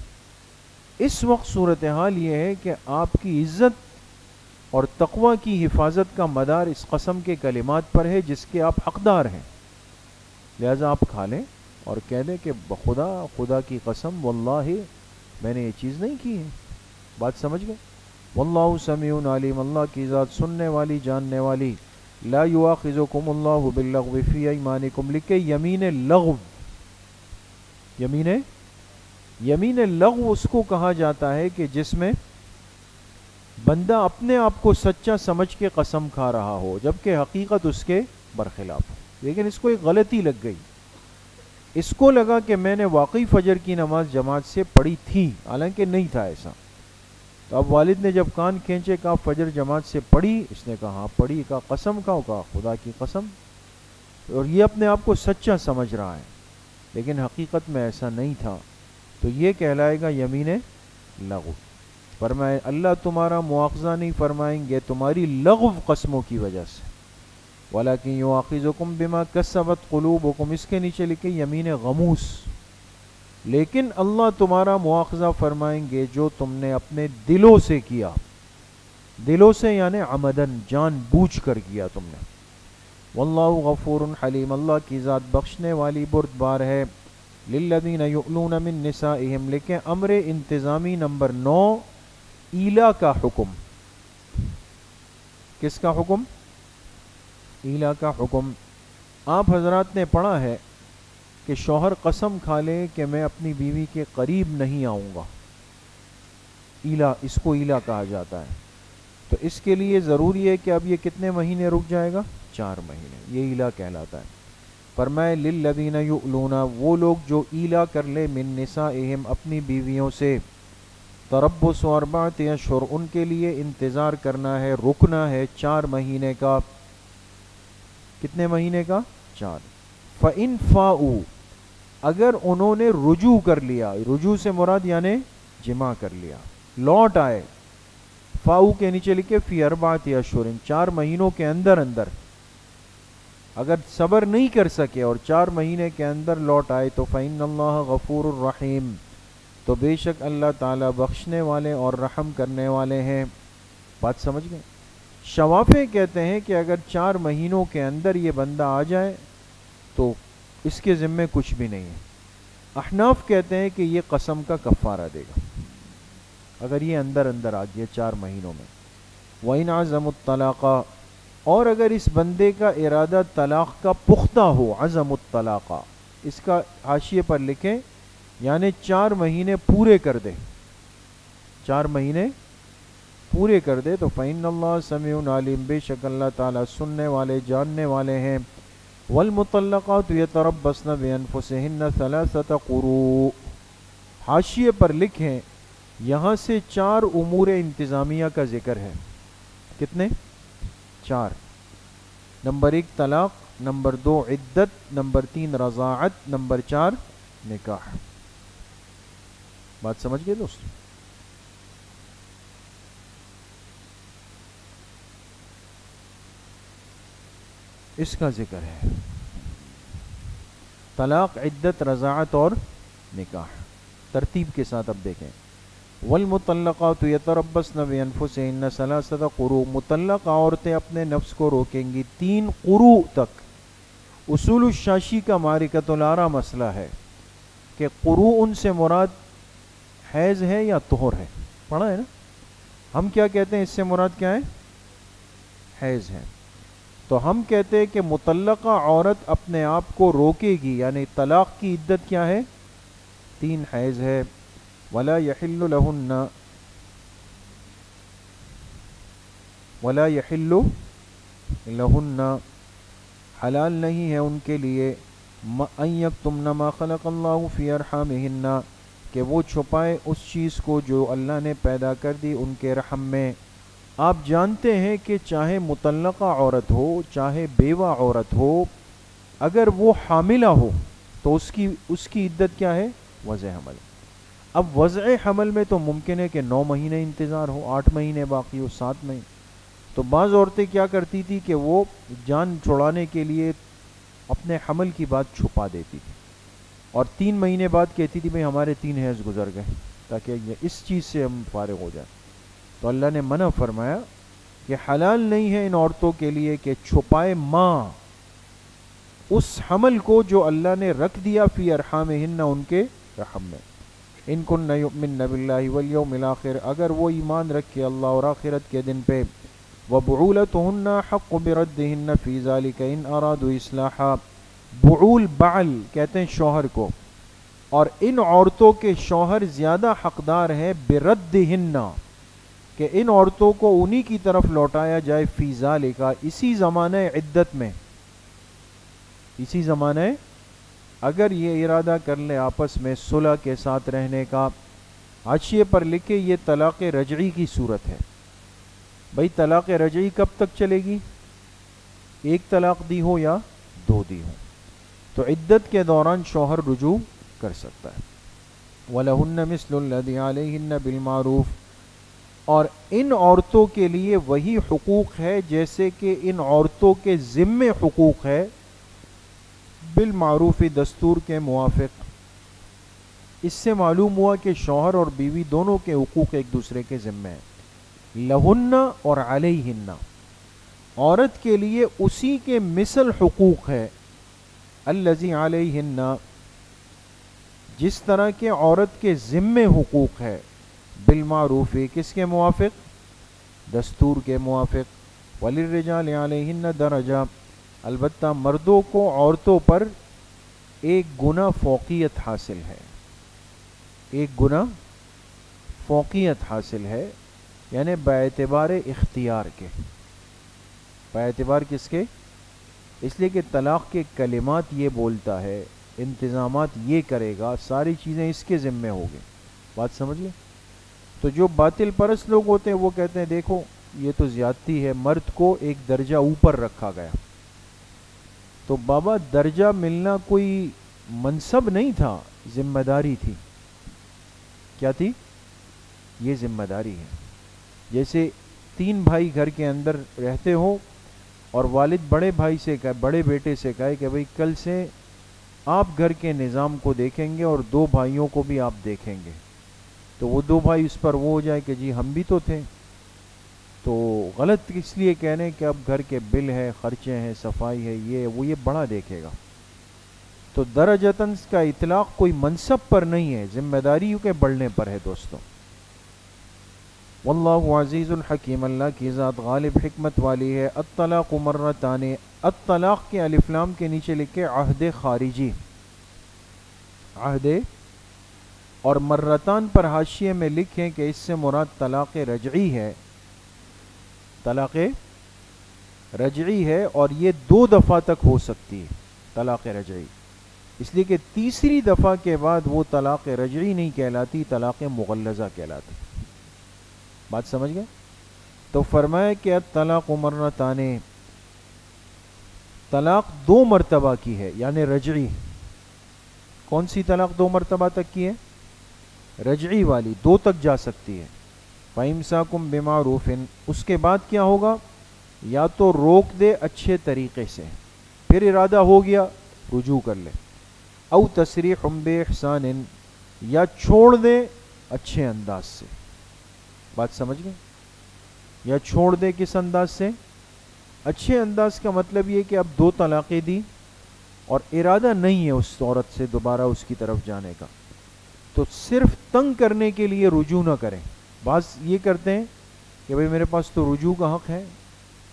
اس وقت صورتحال یہ ہے کہ آپ کی عزت اور تقوی کی حفاظت کا مدار اس قسم کے کلمات پر ہے جس کے آپ حقدار ہیں، لہذا آپ کھا لیں اور کہہ دیں کہ بخدا، خدا کی قسم واللہ میں نے یہ چیز نہیں کی ہے۔ بات سمجھ گئے؟ واللہ سمیع علیم، اللہ کی ذات سننے والی جاننے والی۔ لا یؤاخذکم اللہ باللغو فی ایمانکم، لکھے یمین لغو، یمین لغو اس کو کہا جاتا ہے کہ جس میں بندہ اپنے آپ کو سچا سمجھ کے قسم کھا رہا ہو جبکہ حقیقت اس کے برخلاف ہو، لیکن اس کو ایک غلطی لگ گئی، اس کو لگا کہ میں نے واقعی فجر کی نماز جماعت سے پڑھی تھی، حالانکہ نہیں تھا ایسا، تو اب والد نے جب کان کھینچے کہا فجر جماعت سے پڑھی، اس نے کہا ہاں پڑھی، کہا قسم کھاؤ، کہا خدا کی قسم، اور یہ اپنے آپ کو سچا سمجھ رہا ہے لیکن حقیقت میں ایسا نہیں تھا، تو یہ کہلائے گا یمین لغو۔ فرمائے اللہ تمہارا مواخذہ نہیں فرمائیں گے تمہاری لغو قسموں کی وجہ سے، وَلَكِنْ يُؤَاخِذُكُمْ بِمَا كَسَّبَتْ قُلُوبُكُمْ، اس کے نیچے لکھے یمین غموس، لیکن اللہ تمہارا مواخذہ فرمائیں گے جو تم نے اپنے دلوں سے کیا، دلوں سے یعنی عمدن، جان بوجھ کر کیا تم نے۔ واللہ غفور حلیم، اللہ کی ذات بخشنے والی بردبار ہے۔ للذین یؤلون من نسائہم، لکھیں امر انتظامی نمبر 9، ایلا کا حکم۔ کس کا حکم؟ ایلا کا حکم۔ آپ حضرات نے پڑھا ہے کہ شوہر قسم کھا لے کہ میں اپنی بیوی کے قریب نہیں آؤں گا، ایلا، اس کو ایلا کہا جاتا ہے، تو اس کے لیے ضروری ہے کہ اب یہ کتنے مہینے رک جائے گا؟ 4 مہینے، یہ ایلا کہلاتا ہے۔ فرمائے للذین یؤلون، وہ لوگ جو ایلا کر لے من نسائہم اپنی بیویوں سے، تربص 4 اشہر، ان کے لیے انتظار کرنا ہے، رکنا ہے 4 مہینے کا۔ کتنے مہینے کا؟ 4۔ فَإِن فَاءُوا، اگر انہوں نے رجوع کر لیا، رجوع سے مراد یعنی جمع کر لیا، لوٹ آئے، فاؤ کے نیچے لکھے فی 4 اشہر، 4 مہینوں کے اندر اندر، اگر صبر نہیں کر سکے اور 4 مہینے کے اندر لوٹ آئے تو فإن اللہ غفور الرحیم، تو بے شک اللہ تعالیٰ بخشنے والے اور رحم کرنے والے ہیں۔ بات سمجھ گئے؟ شوافع کہتے ہیں کہ اگر 4 مہینوں کے اندر یہ بندہ آ جائے تو اس کے ذمے کچھ بھی نہیں ہے۔ احناف کہتے ہیں کہ یہ قسم کا کفارہ دے گا اگر یہ اندر اندر آ گیا 4 مہینوں میں۔ وَإِنْ عَزَمُوا الطَّلَاقَ، اور اگر اس بندے کا ارادہ طلاق کا پختہ ہو، عزم الطلاق، اس کا حاشیے پر لکھیں یعنی 4 مہینے پورے کر دے، 4 مہینے پورے کر دے تو فَإِنَّ اللَّهَ سَمِيعٌ عَلِيمٌ، بے شک اللہ تعالیٰ سننے والے جاننے والے ہیں۔ وَالْمُطَلَّقَاتُ يَتَرَبَّصْنَ بِأَنفُسِهِنَّ 3 قُرُوء، حاشیے پر لکھیں یہاں سے 4 امور انتظامیہ کا ذکر ہے۔ کتنے؟ 4۔ نمبر 1 طلاق، نمبر 2 عدت، نمبر 3 رضاعت، نمبر 4 نکاح۔ بات سمجھ گئے دوست؟ اس کا ذکر ہے، طلاق، عدت، رضاعت اور نکاح، ترتیب کے ساتھ اب دیکھیں۔ والمطلقات یتربصن بانفسہن 3 قروء، مطلقہ عورتیں اپنے نفس کو روکیں گی 3 قروء تک۔ اصول الشاشی کا معرکۃ الآراء مسئلہ ہے کہ قروء ان سے مراد حیض ہے یا طہر ہے، پڑھا ہے نا؟ ہم کیا کہتے ہیں اس سے مراد کیا ہے؟ حیض ہے۔ تو ہم کہتے ہیں کہ مطلقہ عورت اپنے آپ کو روکے گی، یعنی طلاق کی عدت کیا ہے؟ 3 حیض ہے۔ ولا يحل لہن، حلال نہیں ہے ان کے لیے ان یکتمن ما خلق اللہ فی ارحامہن، کہ وہ چھپائے اس چیز کو جو اللہ نے پیدا کر دی ان کے رحم میں۔ آپ جانتے ہیں کہ چاہے مطلقہ عورت ہو چاہے بیوہ عورت ہو، اگر وہ حاملہ ہو تو اس کی عدت کیا ہے؟ وضع حمل۔ اب وضع حمل میں تو ممکن ہے کہ 9 مہینے انتظار ہو، 8 مہینے باقی ہو، 7 مہینے۔ تو بعض عورتیں کیا کرتی تھی کہ وہ جان چھڑانے کے لیے اپنے حمل کی بات چھپا دیتی تھی، اور 3 مہینے بعد کہتی تھی بھئی ہمارے 3 حیض گزر گئے، تاکہ اس چیز سے ہم فارغ ہو جائیں۔ تو اللہ نے منع فرمایا کہ حلال نہیں ہے ان عورتوں کے لیے کہ چھپائے ماں، اس حمل کو جو اللہ نے رکھ دیا فی ارحامہن، ان کے رحم میں۔ ان کن یؤمن باللہ والیوم الآخر، اگر وہ ایمان رکھے اللہ اور آخرت کے دن پہ۔ وبعولتہن حق بردہن فی ذالک ان ارادوا اصلاحا، بعول بعل کہتے ہیں شوہر کو، اور ان عورتوں کے شوہر زیادہ حقدار ہیں بردہن، کہ ان عورتوں کو انہی کی طرف لوٹایا جائے فی ذالک، اسی زمانہ عدت میں، اسی زمانے اگر یہ ارادہ کر لے آپس میں صلح کے ساتھ رہنے کا۔ حاشیے پر لکھے یہ طلاق رجعی کی صورت ہے۔ بھئی طلاق رجعی کب تک چلے گی؟ 1 طلاق دی ہو یا 2 دی ہو، تو عدت کے دوران شوہر رجوع کر سکتا ہے۔ وَلَهُنَّ مِثْلُ الَّذِي عَلَيْهِنَّ بِالْمَعْرُوفِ، اور ان عورتوں کے لیے وہی حقوق ہے جیسے کہ ان عورتوں کے ذمے حقوق ہے، بالمعروف دستور کے موافق۔ اس سے معلوم ہوا کہ شوہر اور بیوی دونوں کے حقوق ایک دوسرے کے ذمے ہیں۔ لہن اور علیہن، عورت کے لیے اسی کے مثل حقوق ہے، الذی علیہن، جس طرح کے عورت کے ذمے حقوق ہے، بالمعروف کس کے موافق؟ دستور کے موافق۔ وللرجال علیہن درجہ، البتہ مردوں کو عورتوں پر 1 گنا فوقیت حاصل ہے، 1 گنا فوقیت حاصل ہے، یعنی باعتبار اختیار کے۔ باعتبار کس کے؟ اس لیے کہ طلاق کے کلمات یہ بولتا ہے، انتظامات یہ کرے گا، ساری چیزیں اس کے ذمے ہوگی۔ بات سمجھ لیں؟ تو جو باطل پرست لوگ ہوتے ہیں وہ کہتے ہیں دیکھو یہ تو زیادتی ہے، مرد کو 1 درجہ اوپر رکھا گیا۔ تو بابا درجہ ملنا کوئی منصب نہیں تھا، ذمہ داری تھی۔ کیا تھی؟ یہ ذمہ داری ہے۔ جیسے 3 بھائی گھر کے اندر رہتے ہو اور والد بڑے بھائی سے کہے، بڑے بیٹے سے کہے کہ بھئی کل سے آپ گھر کے نظام کو دیکھیں گے اور 2 بھائیوں کو بھی آپ دیکھیں گے، تو وہ 2 بھائی اس پر وہ ہو جائے کہ جی ہم بھی تو تھے۔ تو غلط اس لیے کہہ رہے ہیں کہ اب گھر کے بل ہے، خرچے ہیں، صفائی ہے، یہ بڑا دیکھے گا۔ تو درجتاً کا اطلاق کوئی منصب پر نہیں ہے، ذمہ داریوں کے بڑھنے پر ہے دوستوں۔ واللہ عزیز الحکیم، اللہ کی ذات غالب حکمت والی ہے۔ الطلاق مرتان، الطلاق کے الف لام کے نیچے لکھے عہد خارجی، عہد اور مرتان پر حاشیے میں لکھیں کہ اس سے مراد طلاق رجعی ہے، طلاق رجعی ہے، اور یہ 2 دفعہ تک ہو سکتی ہے طلاق رجعی، اس لیے کہ تیسری دفعہ کے بعد وہ طلاق رجعی نہیں کہلاتی، طلاق مغلظہ کہلاتی۔ بات سمجھ گئے؟ تو فرمایا کہ الطلاق مرتان، طلاق 2 مرتبہ کی ہے، یعنی رجعی۔ کون سی طلاق 2 مرتبہ تک کی ہے؟ رجعی والی 2 تک جا سکتی ہے۔ فَإِمْسَاكُمْ بِمَعْرُوفٍ، اس کے بعد کیا ہوگا؟ یا تو روک دے اچھے طریقے سے، پھر ارادہ ہو گیا رجوع کر لے، او تسریح بِإِحْسَانٍ، یا چھوڑ دے اچھے انداز سے۔ بات سمجھ گئے؟ یا چھوڑ دے کس انداز سے؟ اچھے انداز کا مطلب یہ کہ اب 2 طلاقیں دی اور ارادہ نہیں ہے اس عورت سے دوبارہ اس کی طرف جانے کا، تو صرف تنگ کرنے کے لیے رجوع نہ کریں۔ بعض یہ کرتے ہیں کہ بھئی میرے پاس تو رجوع کا حق ہے،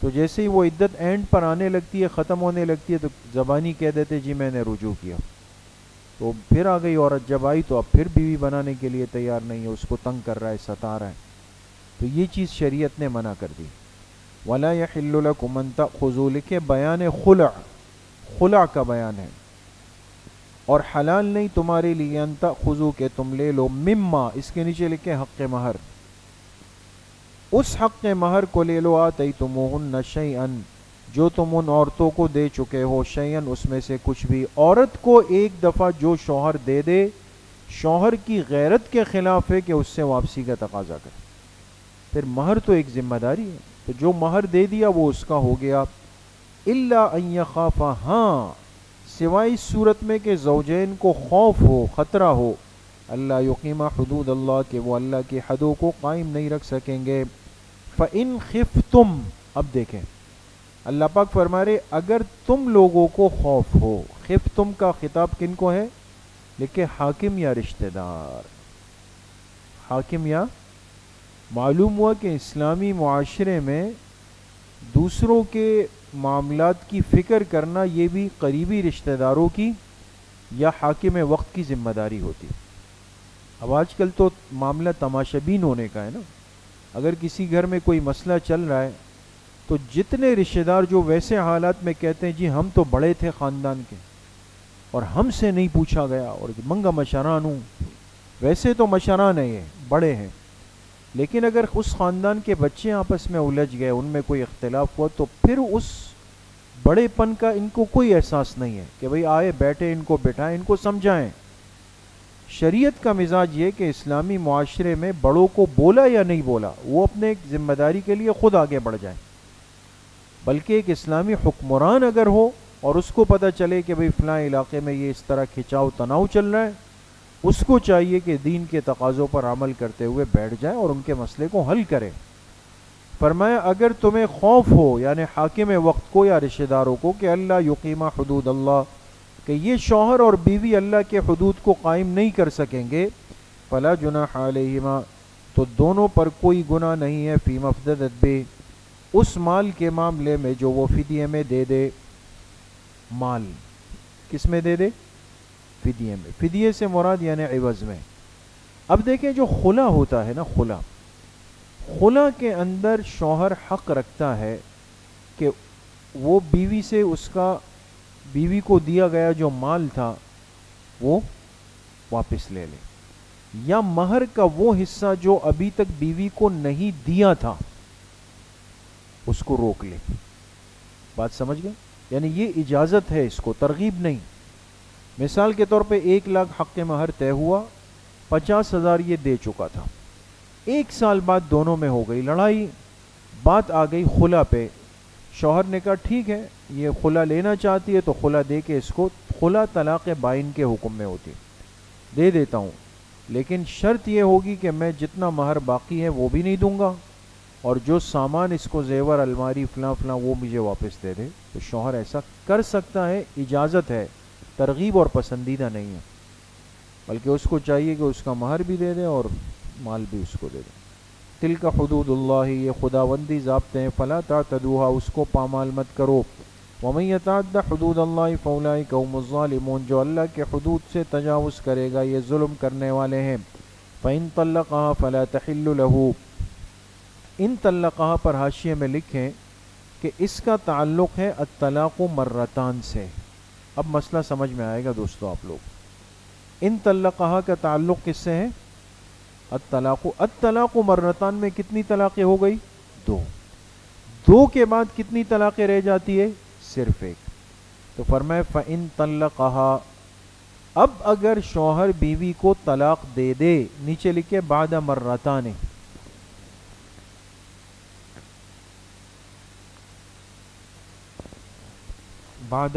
تو جیسے ہی وہ عدت اینڈ پر آنے لگتی ہے، ختم ہونے لگتی ہے، تو زبانی کہہ دیتے جی میں نے رجوع کیا، تو پھر آ گئی عورت، جب آئی تو اب پھر بیوی بنانے کے لیے تیار نہیں ہے، اس کو تنگ کر رہا ہے، ستا رہا ہے، تو یہ چیز شریعت نے منع کر دی۔ وَلَا يَحِلُّ لَكُمْ أَن تَأْخُذُوا، لکھے بیان خلع، خلع کا بیان ہے، اور حلال نہیں تمہارے لیے ان تأخذوا کہ تم لے لو، مما، اس کے نیچے لکھے حق مہر، اس حق مہر کو لے لو، آتیتموہن شیئا، جو تم ان عورتوں کو دے چکے ہو، شیئا، اس میں سے کچھ بھی۔ عورت کو ایک دفعہ جو شوہر دے دے، شوہر کی غیرت کے خلاف ہے کہ اس سے واپسی کا تقاضا کرے، پھر مہر تو ایک ذمہ داری ہے، تو جو مہر دے دیا وہ اس کا ہو گیا۔ الا ان یخافا، ہاں سوائے اس صورت میں کہ زوجین کو خوف ہو، خطرہ ہو، اللہ یقیمہ حدود اللہ، کہ وہ اللہ کی حدوں کو قائم نہیں رکھ سکیں گے۔ فَإِنْ خِفْتُمْ، اب دیکھیں اللہ پاک فرما رہے اگر تم لوگوں کو خوف ہو، خفتم کا خطاب کن کو ہے؟ لکھے حاکم یا رشتہ دار، حاکم یا، معلوم ہوا کہ اسلامی معاشرے میں دوسروں کے معاملات کی فکر کرنا یہ بھی قریبی رشتہ داروں کی یا حاکم وقت کی ذمہ داری ہوتی۔ اب آج کل تو معاملہ تماشا بین ہونے کا ہے نا، اگر کسی گھر میں کوئی مسئلہ چل رہا ہے تو جتنے رشتہ دار جو ویسے حالات میں کہتے ہیں جی ہم تو بڑے تھے خاندان کے اور ہم سے نہیں پوچھا گیا اور منگا مشران ہوں، ویسے تو مشران ہیں، یہ بڑے ہیں، لیکن اگر اس خاندان کے بچے آپس میں الجھ گئے، ان میں کوئی اختلاف ہوا، تو پھر اس بڑے پن کا ان کو کوئی احساس نہیں ہے کہ بھئی آئے بیٹھے، ان کو بٹھائیں، ان کو سمجھائیں۔ شریعت کا مزاج یہ کہ اسلامی معاشرے میں بڑوں کو بولا یا نہیں بولا، وہ اپنے ایک ذمہ داری کے لیے خود آگے بڑھ جائیں، بلکہ ایک اسلامی حکمران اگر ہو اور اس کو پتہ چلے کہ بھئی فلاں علاقے میں یہ اس طرح کھچاؤ تناؤ چل رہا ہے، اس کو چاہیے کہ دین کے تقاضوں پر عمل کرتے ہوئے بیٹھ جائے اور ان کے مسئلے کو حل کرے۔ فرمایا اگر تمہیں خوف ہو، یعنی حاکم وقت کو یا رشتہ داروں کو، کہ اللہ یقیمہ حدود اللہ، کہ یہ شوہر اور بیوی اللہ کے حدود کو قائم نہیں کر سکیں گے، فلا جناح علیہما، تو دونوں پر کوئی گناہ نہیں ہے، فی مفتدت بہ، اس مال کے معاملے میں جو وہ فدیے میں دے دے۔ مال کس میں دے دے؟ فدیے میں، فدیے سے مراد یعنی عوض میں۔ اب دیکھیں جو خلا ہوتا ہے نا، خلا، خلا کے اندر شوہر حق رکھتا ہے کہ وہ بیوی سے اس کا، بیوی کو دیا گیا جو مال تھا وہ واپس لے لے، یا مہر کا وہ حصہ جو ابھی تک بیوی کو نہیں دیا تھا اس کو روک لے۔ بات سمجھ گئے؟ یعنی یہ اجازت ہے، اس کو ترغیب نہیں۔ مثال کے طور پہ 1,00,000 حق مہر طے ہوا، 50,000 یہ دے چکا تھا، 1 سال بعد دونوں میں ہو گئی لڑائی، بات آ گئی خلا پہ، شوہر نے کہا ٹھیک ہے یہ خلا لینا چاہتی ہے تو خلا دے کے اس کو، خلا طلاق بائن کے حکم میں ہوتی، دے دیتا ہوں، لیکن شرط یہ ہوگی کہ میں جتنا مہر باقی ہے وہ بھی نہیں دوں گا، اور جو سامان اس کو زیور الماری فلاں فلاں وہ مجھے واپس دے دے۔ تو شوہر ایسا کر سکتا ہے، اجازت ہے، ترغیب اور پسندیدہ نہیں ہے، بلکہ اس کو چاہیے کہ اس کا مہر بھی دے دے اور مال بھی اس کو دے دے۔ تلک حدود اللہ، یہ خداوندی ضابطے ہیں، فلا تعتدوها، اس کو پامال مت کرو۔ ومن یتعد حدود اللہ فاولئک هم الظالمون، جو اللہ کے حدود سے تجاوز کرے گا یہ ظلم کرنے والے ہیں۔ فَإِن طَلَّقَهَا فَلَا تَحِلُّ لَهُ، ان طلقها پر حاشیے میں لکھیں کہ اس کا تعلق ہے الطلاق مرتان سے. اب مسئلہ سمجھ میں آئے گا دوستو آپ لوگ. ان طلقها کا تعلق کس سے ہے؟ الطلاق مرتان میں کتنی طلاقیں ہو گئی؟ دو کے بعد کتنی طلاقیں رہ جاتی ہے؟ صرف ایک. تو فرمائے فَإِن طَلَّقَهَا، اب اگر شوہر بیوی کو طلاق دے دے، نیچے لکھے بعد مرتان، بعد،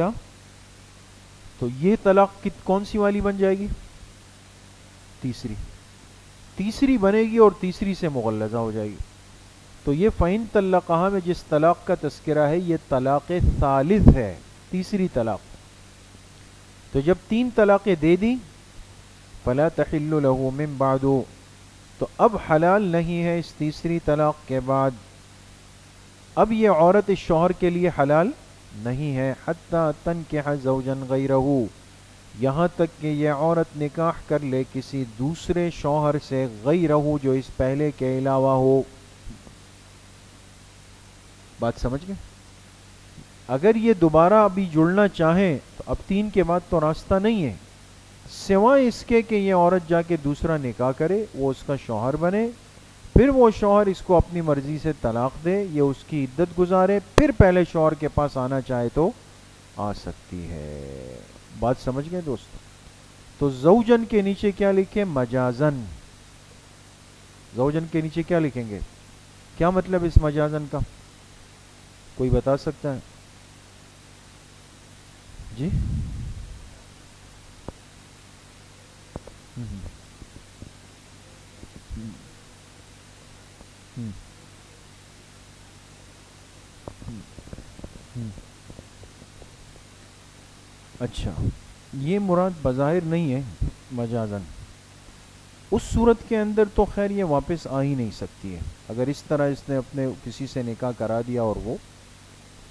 تو یہ طلاق کون سی والی بن جائے گی؟ تیسری بنے گی اور تیسری سے مغلظہ ہو جائے گی. تو یہ فَإِن طَلَّقَهَا میں جس طلاق کا تذکرہ ہے یہ طلاق ثالث ہے، تیسری طلاق. تو جب 3 طلاقیں دے دی فَلَا تَحِلُّ لَهُ مِن بَعْدُ، تو اب حلال نہیں ہے اس تیسری طلاق کے بعد. اب یہ عورت اس شوہر کے لیے حلال نہیں ہے. حَتَّى تَنْكِحَ زَوْجًا غَيْرَهُ، یہاں تک کہ یہ عورت نکاح کر لے کسی دوسرے شوہر سے، غیرہو جو اس پہلے کے علاوہ ہو. بات سمجھ گئے؟ اگر یہ دوبارہ ابھی جڑنا چاہیں تو اب 3 کے بعد تو راستہ نہیں ہے، سوائے اس کے کہ یہ عورت جا کے دوسرا نکاح کرے، وہ اس کا شوہر بنے، پھر وہ شوہر اس کو اپنی مرضی سے طلاق دے، یہ اس کی عدت گزارے، پھر پہلے شوہر کے پاس آنا چاہے تو آ سکتی ہے. بات سمجھ گئے دوستو؟ تو زوجن کے نیچے کیا لکھیں؟ مجازن. زوجن کے نیچے کیا لکھیں گے؟ کیا مطلب اس مجازن کا؟ کوئی بتا سکتا ہے؟ جی اچھا، یہ مراد بظاہر نہیں ہے مجازن. اس صورت کے اندر تو خیر یہ واپس آ ہی نہیں سکتی ہے اگر اس طرح اس نے اپنے کسی سے نکاح کرا دیا. اور وہ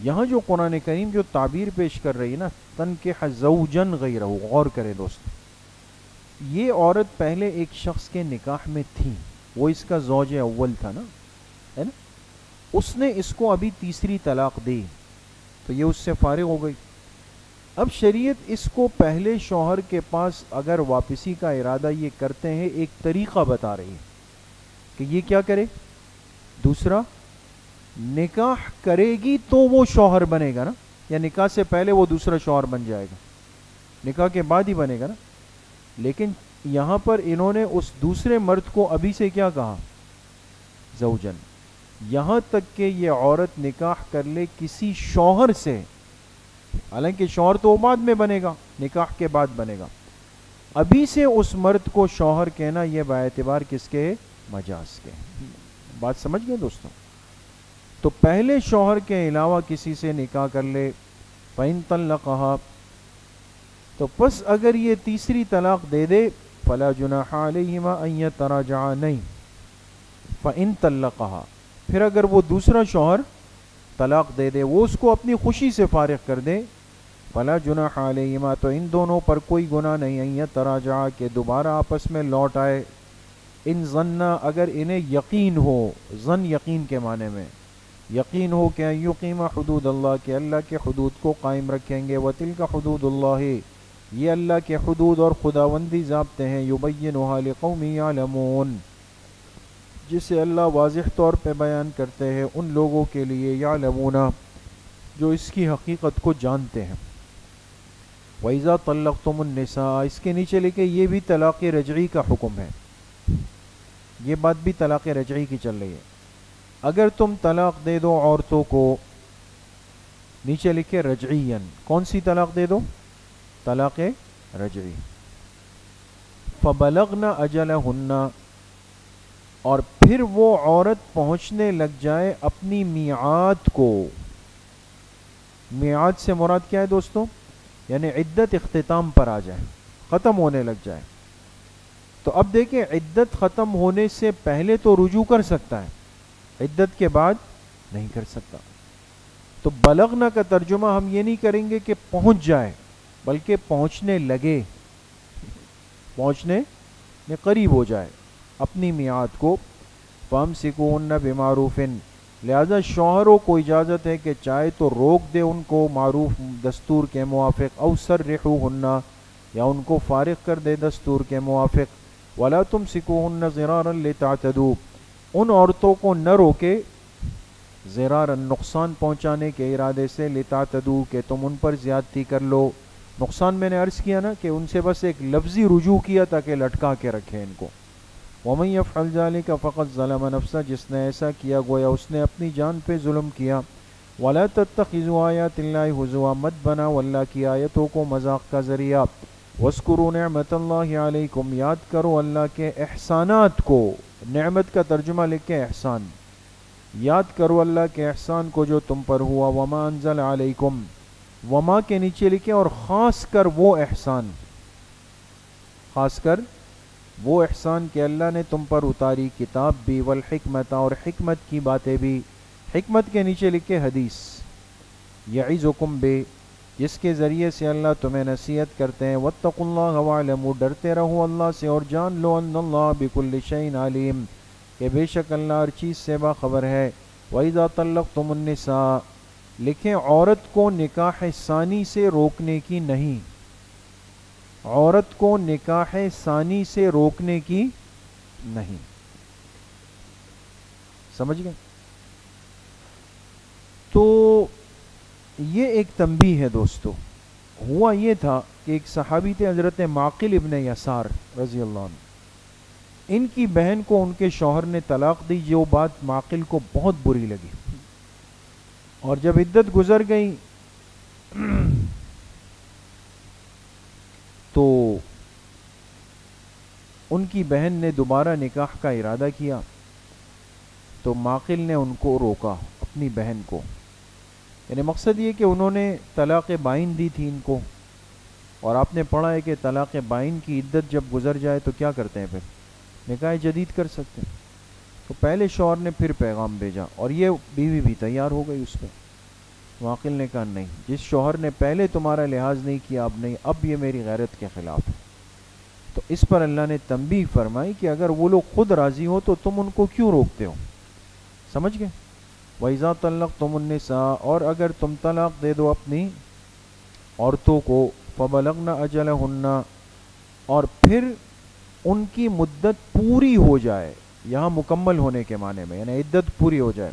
یہاں جو قرآن کریم جو تعبیر پیش کر رہی ہے نا، تنکح زوجن غیرہ، غور کرے دوست، یہ عورت پہلے ایک شخص کے نکاح میں تھی، وہ اس کا زوج اول تھا نا، ہے نا، اس نے اس کو ابھی تیسری طلاق دی تو یہ اس سے فارغ ہو گئی. اب شریعت اس کو پہلے شوہر کے پاس اگر واپسی کا ارادہ یہ کرتے ہیں، ایک طریقہ بتا رہی ہے کہ یہ کیا کرے، دوسرا نکاح کرے گی تو وہ شوہر بنے گا نا، یا نکاح سے پہلے وہ دوسرا شوہر بن جائے گا، نکاح کے بعد ہی بنے گا نا. لیکن یہاں پر انہوں نے اس دوسرے مرد کو ابھی سے کیا کہا؟ زوجن. یہاں تک کہ یہ عورت نکاح کر لے کسی شوہر سے، حالانکہ شوہر تو بعد میں بنے گا، نکاح کے بعد بنے گا، ابھی سے اس مرد کو شوہر کہنا یہ باعتبار کس کے؟ مجاز کے. بات سمجھ گئے دوستوں؟ تو پہلے شوہر کے علاوہ کسی سے نکاح کر لے، فَإِن طَلَّقَهَا، تو پس اگر یہ تیسری طلاق دے دے، فَلَا جُنَاحَ عَلَيْهِمَا أَن يَتَرَاجَعَا، نہیں، فَإِن طَلَّقَهَا، پھر اگر وہ دوسرا شوہر طلاق دے دے، وہ اس کو اپنی خوشی سے فارغ کر دے، فَلَا جُنَاحَ عَلَيْهِمَا، تو ان دونوں پر کوئی گناہ نہیں، أَن يَتَرَاجَعَا، کہ دوبارہ آپس میں لوٹ آئے. ان ظنّا، اگر انہیں یقین ہو، ظن یقین کے معنی میں یقین ہو کہ ان یقیما حدود اللہ، کہ اللہ کے حدود کو قائم رکھیں گے. وَتِلْكَ حدود اللہ، یہ اللہ کے حدود اور خداوندی ضابطے ہیں. یبینھا لقوم یعلمون، جسے اللہ واضح طور پہ بیان کرتے ہیں ان لوگوں کے لیے، یعلمون، جو اس کی حقیقت کو جانتے ہیں. وَإِذَا طَلَّقْتُمُ النِّسَاءَ، اس کے نیچے لکھے یہ بھی طلاق رجعی کا حکم ہے، یہ بات بھی طلاق رجعی کی چل رہی ہے. اگر تم طلاق دے دو عورتوں کو، نیچے لکھے رجعیاً، کون سی طلاق دے دو؟ طلاق رجعی. فَبَلَغْنَ أَجَلَهُنَّ، اور پھر وہ عورت پہنچنے لگ جائے اپنی میعاد کو. میعاد سے مراد کیا ہے دوستو؟ یعنی عدت اختتام پر آ جائے، ختم ہونے لگ جائے. تو اب دیکھیں، عدت ختم ہونے سے پہلے تو رجوع کر سکتا ہے، عدت کے بعد نہیں کر سکتا. تو بلغنا کا ترجمہ ہم یہ نہیں کریں گے کہ پہنچ جائے، بلکہ پہنچنے لگے، پہنچنے میں قریب ہو جائے. اپنی میعاد کو. فامسکوہن بمعروف، لہذا شوہروں کو اجازت ہے کہ چاہے تو روک دے ان کو معروف دستور کے موافق، او سرحوہن یا ان کو فارغ کر دے دستور کے موافق. ولا تمسکوہن ضرارا لتعتدوا، ان عورتوں کو نہ روکے ضرارا نقصان پہنچانے کے ارادے سے، لتعتدوا کہ تم ان پر زیادتی کر لو. نقصان میں نے عرض کیا نا کہ ان سے بس ایک لفظی رجوع کیا تاکہ لٹکا کے رکھے ان کو. وَمَن يَفْعَلْ ذَلِكَ فَقَدْ ظَلَمَ نَفْسَهُ، جس نے ایسا کیا گویا اس نے اپنی جان پہ ظلم کیا. وَلَا تَتَّخِذُوا آيَاتِ اللَّهِ هُزُوًا، مت بناؤ اللہ کی آیتوں کو مذاق کا ذریعہ. وَاذْكُرُوا نِعْمَةَ اللَّهِ عَلَيْكُمْ، یاد کرو اللہ کے احسانات کو. نعمت کا ترجمہ لکھیں احسان. یاد کرو اللہ کے احسان کو جو تم پر ہوا. وَمَا أَنزَلَ عَلَيْكُمْ، وما کے نیچے لکھیں اور خاص کر وہ احسان، خاص کر وہ احسان کہ اللہ نے تم پر اتاری کتاب بھی، والحکمت اور حکمت کی باتیں بھی. حکمت کے نیچے لکھے حدیث. یعظکم بے، جس کے ذریعے سے اللہ تمہیں نصیحت کرتے ہیں. واتقوا اللہ واعلموا، ڈرتے رہو اللہ سے اور جان لو ان اللہ بکل شیء علیم، کہ بے شک اللہ ہر چیز سے باخبر ہے. وَإِذَا طَلَّقْتُمُ النِّسَاءَ، لکھیں عورت کو نکاح ثانی سے روکنے کی نہیں، عورت کو نکاح ثانی سے روکنے کی نہیں. سمجھ گئے؟ تو یہ ایک تنبیہ ہے دوستو. ہوا یہ تھا کہ ایک صحابی تھے حضرت معقل ابن یسار رضی اللہ عنہ. ان کی بہن کو ان کے شوہر نے طلاق دی، جو بات معقل کو بہت بری لگی. اور جب عدت گزر گئی تو ان کی بہن نے دوبارہ نکاح کا ارادہ کیا، تو معقل نے ان کو روکا، اپنی بہن کو. یعنی مقصد یہ کہ انہوں نے طلاق بائن دی تھی ان کو، اور آپ نے پڑھا ہے کہ طلاق بائن کی عدت جب گزر جائے تو کیا کرتے ہیں، پھر نکاح جدید کر سکتے ہیں. تو پہلے شوہر نے پھر پیغام بھیجا، اور یہ بیوی بھی تیار ہو گئی اس پہ. معقل نے کہا نہیں، جس شوہر نے پہلے تمہارا لحاظ نہیں کیا اب نہیں، اب یہ میری غیرت کے خلاف ہے. تو اس پر اللہ نے تنبیہ فرمائی کہ اگر وہ لوگ خود راضی ہو تو تم ان کو کیوں روکتے ہو. سمجھ گئے؟ وَإِذَا طَلَّقْتُمُ النِّسَاءَ، اور اگر تم طلاق دے دو اپنی عورتوں کو، فَبَلَغْنَ أَجَلَهُنَّ، اور پھر ان کی مدت پوری ہو جائے، یہاں مکمل ہونے کے معنی میں، یعنی عدت پوری ہو جائے.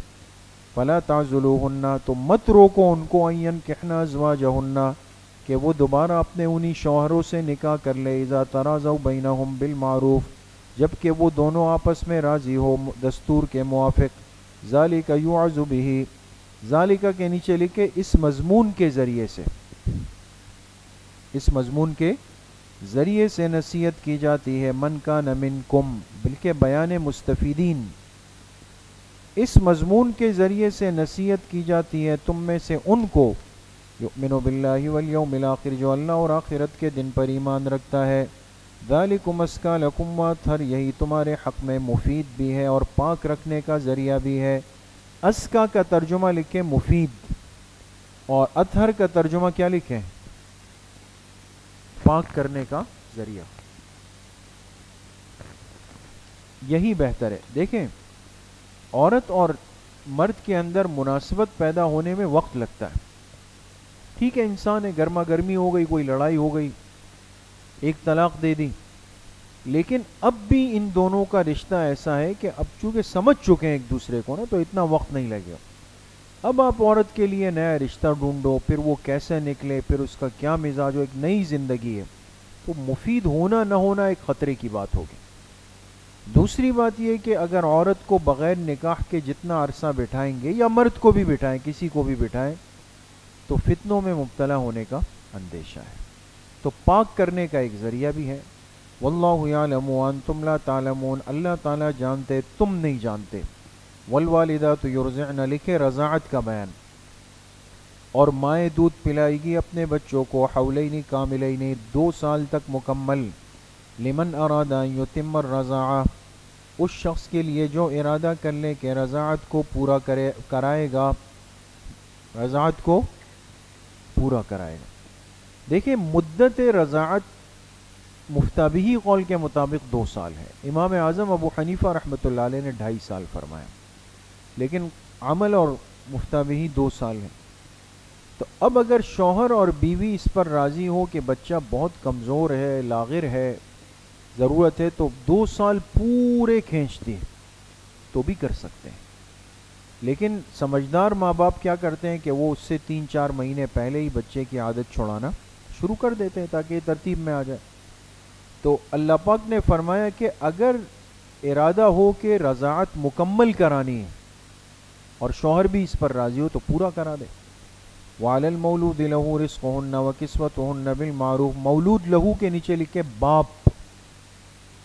فَلَا تَعْزُلُوهُنَّ، تو مت روکو ان کو، أَن يَنكِحْنَ أَزْوَاجَهُنَّ، کہ وہ دوبارہ اپنے انہی شوہروں سے نکاح کر لے. اذا تراضوا بینہم بالمعروف، جب کہ وہ دونوں آپس میں راضی ہو دستور کے موافق. ذالک یوعظ بہ، ذالک کے نیچے لکھے اس مضمون کے ذریعے سے، اس مضمون کے ذریعے سے نصیحت کی جاتی ہے. من کان منکم، بلکہ بیان مستفیدین، اس مضمون کے ذریعے سے نصیحت کی جاتی ہے تم میں سے ان کو، یؤمن باللہ والیوم الآخر، جو اللہ اور آخرت کے دن پر ایمان رکھتا ہے. ذالکم ازکی لکم واطہر، یہی تمہارے حق میں مفید بھی ہے اور پاک رکھنے کا ذریعہ بھی ہے. ازکی کا ترجمہ لکھیں مفید، اور اطہر کا ترجمہ کیا لکھیں، پاک کرنے کا ذریعہ. یہی بہتر ہے. دیکھیں عورت اور مرد کے اندر مناسبت پیدا ہونے میں وقت لگتا ہے. ٹھیک ہے، انسان ہے، گرما گرمی ہو گئی، کوئی لڑائی ہو گئی، ایک طلاق دے دی، لیکن اب بھی ان دونوں کا رشتہ ایسا ہے کہ اب چونکہ سمجھ چکے ہیں ایک دوسرے کو نا، تو اتنا وقت نہیں لگے. اب آپ عورت کے لیے نیا رشتہ ڈھونڈو، پھر وہ کیسے نکلے، پھر اس کا کیا مزاج ہو، ایک نئی زندگی ہے. تو مفید ہونا نہ ہونا ایک خطرے کی بات ہوگی. دوسری بات یہ کہ اگر عورت کو بغیر نکاح کے جتنا عرصہ بٹھائیں گے، یا مرد کو بھی بٹھائیں، کسی کو بھی بٹھائیں، تو فتنوں میں مبتلا ہونے کا اندیشہ ہے. تو پاک کرنے کا ایک ذریعہ بھی ہے. واللہ یعلم وانتم لا تعلمون، اللہ تعالیٰ جانتے تم نہیں جانتے. والوالدات یرضعن، لکھے رضاعت کا بیان. اور مائیں دودھ پلائے گی اپنے بچوں کو، حولین کاملین، 2 سال تک مکمل. لمن اراد ان یتم الرضاعہ، اس شخص کے لیے جو ارادہ کر لے کہ رضاعت کو پورا کرائے گا، رضاعت کو پورا کرائے گا. دیکھیں مدت رضاعت مفتابی قول کے مطابق 2 سال ہے. امام اعظم ابو حنیفہ رحمۃ اللہ علیہ نے 2.5 سال فرمایا، لیکن عمل اور مفتابی 2 سال ہے. تو اب اگر شوہر اور بیوی اس پر راضی ہو کہ بچہ بہت کمزور ہے، لاغر ہے، ضرورت ہے، تو 2 سال پورے کھینچتے تو بھی کر سکتے ہیں. لیکن سمجھدار ماں باپ کیا کرتے ہیں کہ وہ اس سے 3-4 مہینے پہلے ہی بچے کی عادت چھڑانا شروع کر دیتے ہیں تاکہ یہ ترتیب میں آ جائے. تو اللہ پاک نے فرمایا کہ اگر ارادہ ہو کہ رضاعت مکمل کرانی ہے اور شوہر بھی اس پر راضی ہو تو پورا کرا دے. وعلی المولود لہ رزقہن وکسوتہن بالمعروف. مولود لہو کے نیچے لکھے باپ،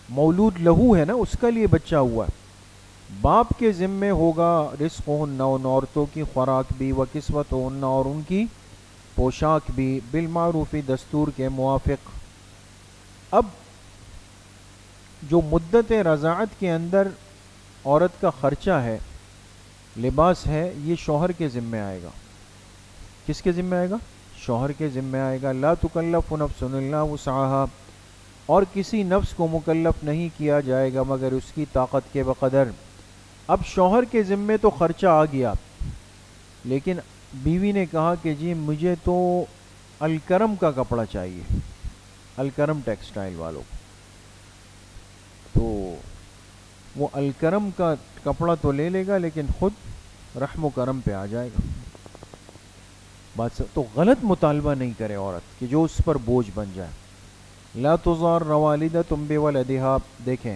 مولود لہو ہے نا، اس کا لیے بچہ ہوا ہے. باپ کے ذمے ہوگا رزقہن، ان عورتوں کی خوراک بھی، وکسوتہن، اور ان کی پوشاک بھی، بالمعروف، دستور کے موافق. اب جو مدت رضاعت کے اندر عورت کا خرچہ ہے، لباس ہے، یہ شوہر کے ذمے آئے گا. کس کے ذمے آئے گا؟ شوہر کے ذمے آئے گا. لا تکلف نفس الا وسعها، اور کسی نفس کو مکلف نہیں کیا جائے گا مگر اس کی طاقت کے بقدر. اب شوہر کے ذمے تو خرچہ آ گیا، لیکن بیوی نے کہا کہ جی مجھے تو الکرم کا کپڑا چاہیے، الکرم ٹیکسٹائل والوں کو. تو وہ الکرم کا کپڑا تو لے لے گا لیکن خود رحم و کرم پہ آ جائے گا. بات تو غلط مطالبہ نہیں کرے عورت کہ جو اس پر بوجھ بن جائے. لا تضار والدۃ بولدہا، دیکھیں،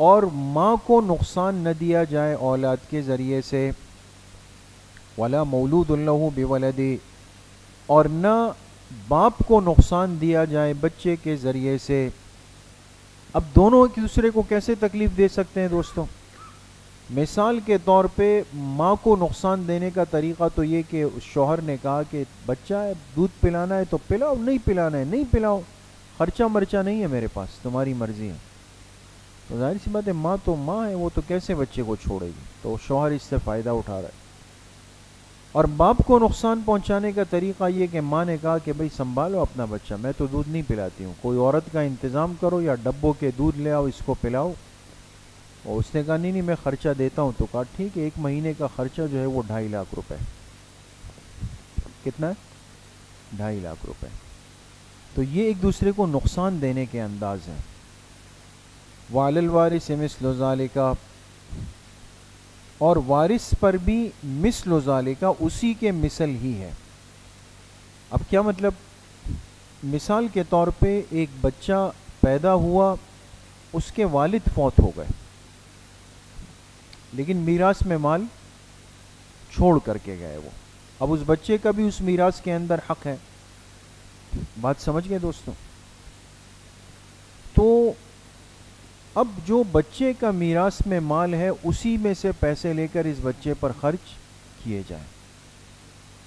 اور ماں کو نقصان نہ دیا جائے اولاد کے ذریعے سے. ولا مولود لہ بولدہ، اور نہ باپ کو نقصان دیا جائے بچے کے ذریعے سے. اب دونوں ایک دوسرے کو کیسے تکلیف دے سکتے ہیں دوستوں؟ مثال کے طور پہ ماں کو نقصان دینے کا طریقہ تو یہ کہ شوہر نے کہا کہ بچہ ہے، دودھ پلانا ہے تو پلاؤ، نہیں پلانا ہے نہیں پلاؤ، خرچہ مرچہ نہیں ہے میرے پاس، تمہاری مرضی ہے. تو ظاہر سی بات ہے، ماں تو ماں ہے، وہ تو کیسے بچے کو چھوڑے گی. تو شوہر اس سے فائدہ اٹھا رہا ہے. اور باپ کو نقصان پہنچانے کا طریقہ یہ کہ ماں نے کہا کہ بھئی سنبھالو اپنا بچہ، میں تو دودھ نہیں پلاتی ہوں، کوئی عورت کا انتظام کرو یا ڈبوں کے دودھ لے آؤ، اس کو پلاؤ. اور اس نے کہا نہیں میں خرچہ دیتا ہوں. تو کہا ٹھیک ہے، 1 مہینے کا خرچہ جو ہے وہ 2.5 لاکھ روپے. کتنا ہے؟ 2.5 لاکھ روپے. تو یہ ایک دوسرے کو نقصان دینے کے انداز ہیں. وعلی الوارث مثل ذالک، اور وارث پر بھی مثل ذالک، اسی کے مثل ہی ہے. اب کیا مطلب؟ مثال کے طور پہ ایک بچہ پیدا ہوا، اس کے والد فوت ہو گئے، لیکن میراث میں مال چھوڑ کر کے گئے وہ. اب اس بچے کا بھی اس میراث کے اندر حق ہے. بات سمجھ گئے دوستوں؟ تو اب جو بچے کا میراث میں مال ہے، اسی میں سے پیسے لے کر اس بچے پر خرچ کیے جائیں،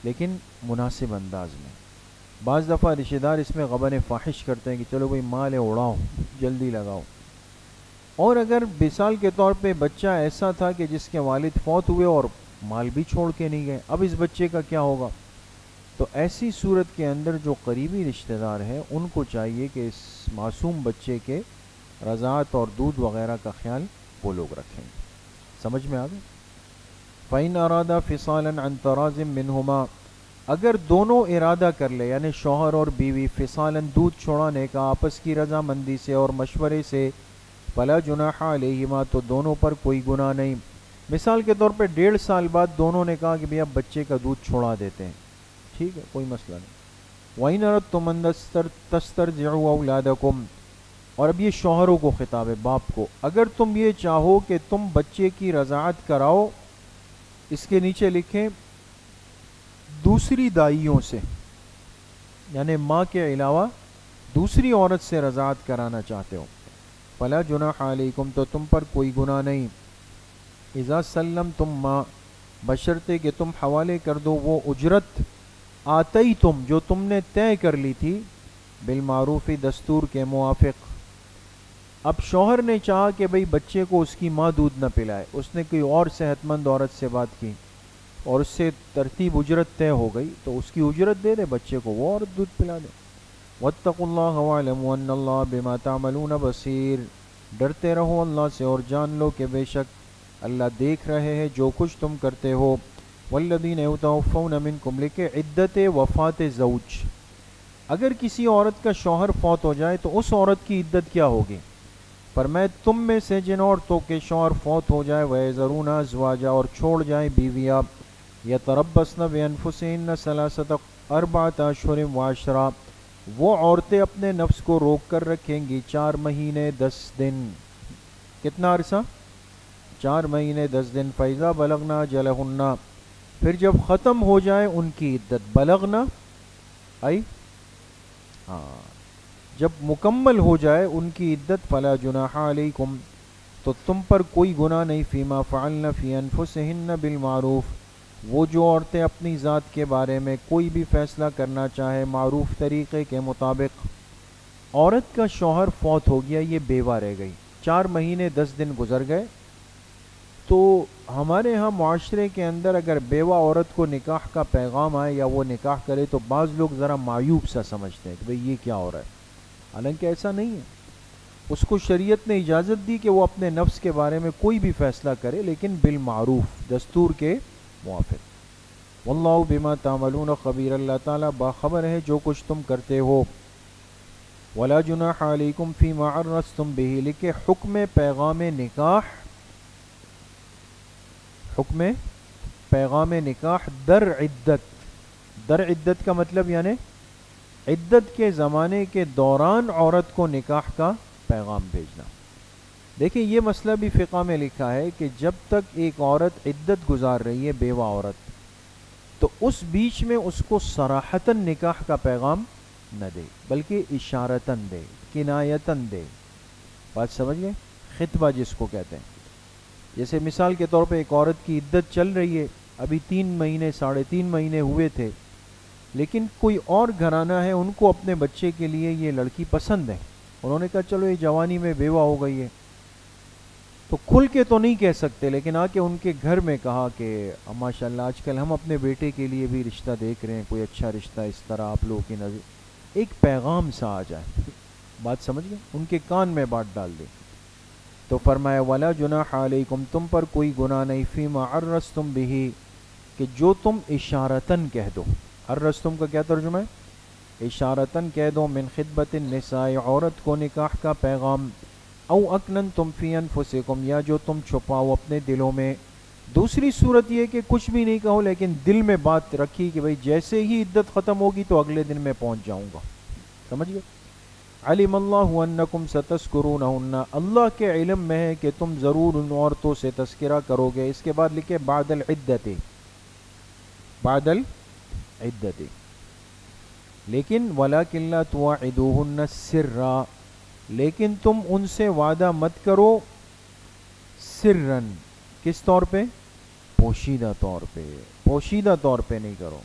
لیکن مناسب انداز میں. بعض دفعہ رشتہ دار اس میں غبن فاحش کرتے ہیں کہ چلو بھئی مال ہے اڑاؤ، جلدی لگاؤ. اور اگر مثال کے طور پہ بچہ ایسا تھا کہ جس کے والد فوت ہوئے اور مال بھی چھوڑ کے نہیں گئے، اب اس بچے کا کیا ہوگا؟ تو ایسی صورت کے اندر جو قریبی رشتہ دار ہیں ان کو چاہیے کہ اس معصوم بچے کے رضاعت اور دودھ وغیرہ کا خیال وہ لوگ رکھیں. سمجھ میں آ گئے؟ فَإِنْ أَرَادَ فِصَالًا عَنْ تَرَاضٍ مِّنْهُمَا، اگر دونوں ارادہ کر لے، یعنی شوہر اور بیوی، فصالاً دودھ چھوڑانے کا آپس کی رضامندی سے اور مشورے سے، فَلَا جُنَاحَ عَلَيْهِمَا، تو دونوں پر کوئی گناہ نہیں. مثال کے طور پہ 1.5 سال بعد دونوں نے کہا کہ بھئی اب بچے کا دودھ چھوڑا دیتے ہیں، ٹھیک ہے، کوئی مسئلہ نہیں. وَإِنْ أَرَدْتُمْ أَنْ تَسْتَرْضِعُوا أَوْلَادَكُمْ، اور اب یہ شوہروں کو خطاب ہے، باپ کو. اگر تم یہ چاہو کہ تم بچے کی رضاعت کراؤ، اس کے نیچے لکھیں دوسری دائیوں سے، یعنی ماں کے علاوہ دوسری عورت سے رضاعت کرانا چاہتے ہو، فلا جناح علیکم، تو تم پر کوئی گناہ نہیں. اذا سلمتم ما، بشرطے کہ تم حوالے کر دو وہ اجرت، آتی تم، جو تم نے طے کر لی تھی، بالمعروف، دستور کے موافق. اب شوہر نے چاہا کہ بھئی بچے کو اس کی ماں دودھ نہ پلائے، اس نے کوئی اور صحت مند عورت سے بات کی اور اس سے ترتیب اجرت طے ہو گئی، تو اس کی اجرت دے دے بچے کو، وہ عورت دودھ پلا دے. واتقوا اللہ واعلموا ان اللہ بما تعملون بصیر، ڈرتے رہو اللہ سے اور جان لو کہ بے شک اللہ دیکھ رہے ہیں جو کچھ تم کرتے ہو۔ والذین یتوفون منکم، لکھے عدت وفات زوج، اگر کسی عورت کا شوہر فوت ہو جائے تو اس عورت کی عدت کیا ہوگی؟ فرمائے تم میں سے جن عورتوں کے شوہر فوت ہو جائے وَيَذَرُونَ أَزْوَاجًا، اور چھوڑ جائیں بیویاں، يَتَرَبَّصْنَ بِأَنفُسِهِنَّ ثَلَاثَةَ أَرْبَعَةَ أَشْهُرٍ وَعَشْرًا، وہ عورتیں اپنے نفس کو روک کر رکھیں گی 4 مہینے 10 دن۔ کتنا عرصہ؟ 4 مہینے 10 دن۔ فَإِذَا بَلَغْنَا أَجَلَهُنَّ، پھر جب ختم ہو جائے ان کی عدت، بلغنا آئی ہاں جب مکمل ہو جائے ان کی عدت، فلا جناح علیکم، تو تم پر کوئی گناہ نہیں، فیما فعلن فی انفسہن بالمعروف، وہ جو عورتیں اپنی ذات کے بارے میں کوئی بھی فیصلہ کرنا چاہے معروف طریقے کے مطابق۔ عورت کا شوہر فوت ہو گیا، یہ بیوہ رہ گئی، 4 مہینے 10 دن گزر گئے، تو ہمارے ہاں معاشرے کے اندر اگر بیوہ عورت کو نکاح کا پیغام آئے یا وہ نکاح کرے تو بعض لوگ ذرا معیوب سا سمجھتے ہیں کہ بھئی یہ کیا ہو رہا ہے، حالانکہ ایسا نہیں ہے۔ اس کو شریعت نے اجازت دی کہ وہ اپنے نفس کے بارے میں کوئی بھی فیصلہ کرے، لیکن بالمعروف، دستور کے موافق۔ واللہ بما تعملون خبیر، اللہ تعالیٰ باخبر ہے جو کچھ تم کرتے ہو۔ ولا جناح علیکم فیما عرضتم بہ، لکھے حکم پیغام نکاح، حکم پیغام نکاح در عدت، در عدت کا مطلب یعنی عدت کے زمانے کے دوران عورت کو نکاح کا پیغام بھیجنا۔ دیکھیں یہ مسئلہ بھی فقہ میں لکھا ہے کہ جب تک ایک عورت عدت گزار رہی ہے، بیوہ عورت، تو اس بیچ میں اس کو صراحتاً نکاح کا پیغام نہ دے، بلکہ اشارتاً دے، کنایتاً دے۔ بات سمجھ گئے؟ خطبہ جس کو کہتے ہیں۔ جیسے مثال کے طور پہ ایک عورت کی عدت چل رہی ہے، ابھی 3 مہینے 3.5 مہینے ہوئے تھے، لیکن کوئی اور گھرانہ ہے، ان کو اپنے بچے کے لیے یہ لڑکی پسند ہے، انہوں نے کہا چلو یہ جوانی میں بیوہ ہو گئی ہے، تو کھل کے تو نہیں کہہ سکتے، لیکن آ کے ان کے گھر میں کہا کہ ماشاءاللہ آج کل ہم اپنے بیٹے کے لیے بھی رشتہ دیکھ رہے ہیں، کوئی اچھا رشتہ اس طرح آپ لوگوں کی نظر، ایک پیغام سا آ جائے۔ بات سمجھ گئے؟ ان کے کان میں بات ڈال دے۔ تو فرمایا ولا جناح علیکم، تم پر کوئی گناہ نہیں، فیما عرضتم بہ، کہ جو تم اشارتاً کہہ دو۔ عرضتم کا کیا ترجمہ ہے؟ اشارتاً کہہ دو، من خطبت النساء، عورت کو نکاح کا پیغام، او اکننتم فی انفسکم، یا جو تم چھپاؤ اپنے دلوں میں۔ دوسری صورت یہ کہ کچھ بھی نہیں کہو لیکن دل میں بات رکھی کہ بھئی جیسے ہی عدت ختم ہوگی تو اگلے دن میں پہنچ جاؤں گا۔ سمجھ گئے؟ علم اللہ انکم ستذکرونہن، اللہ کے علم میں ہے کہ تم ضرور ان عورتوں سے تذکرہ کرو گے۔ اس کے بعد لکھے بعد العدت، بعد العدت، لیکن ولیکن لا تواعدوہن سرا، لیکن تم ان سے وعدہ مت کرو سرن، کس طور پہ؟ پوشیدہ طور پہ، پوشیدہ طور پہ نہیں کرو۔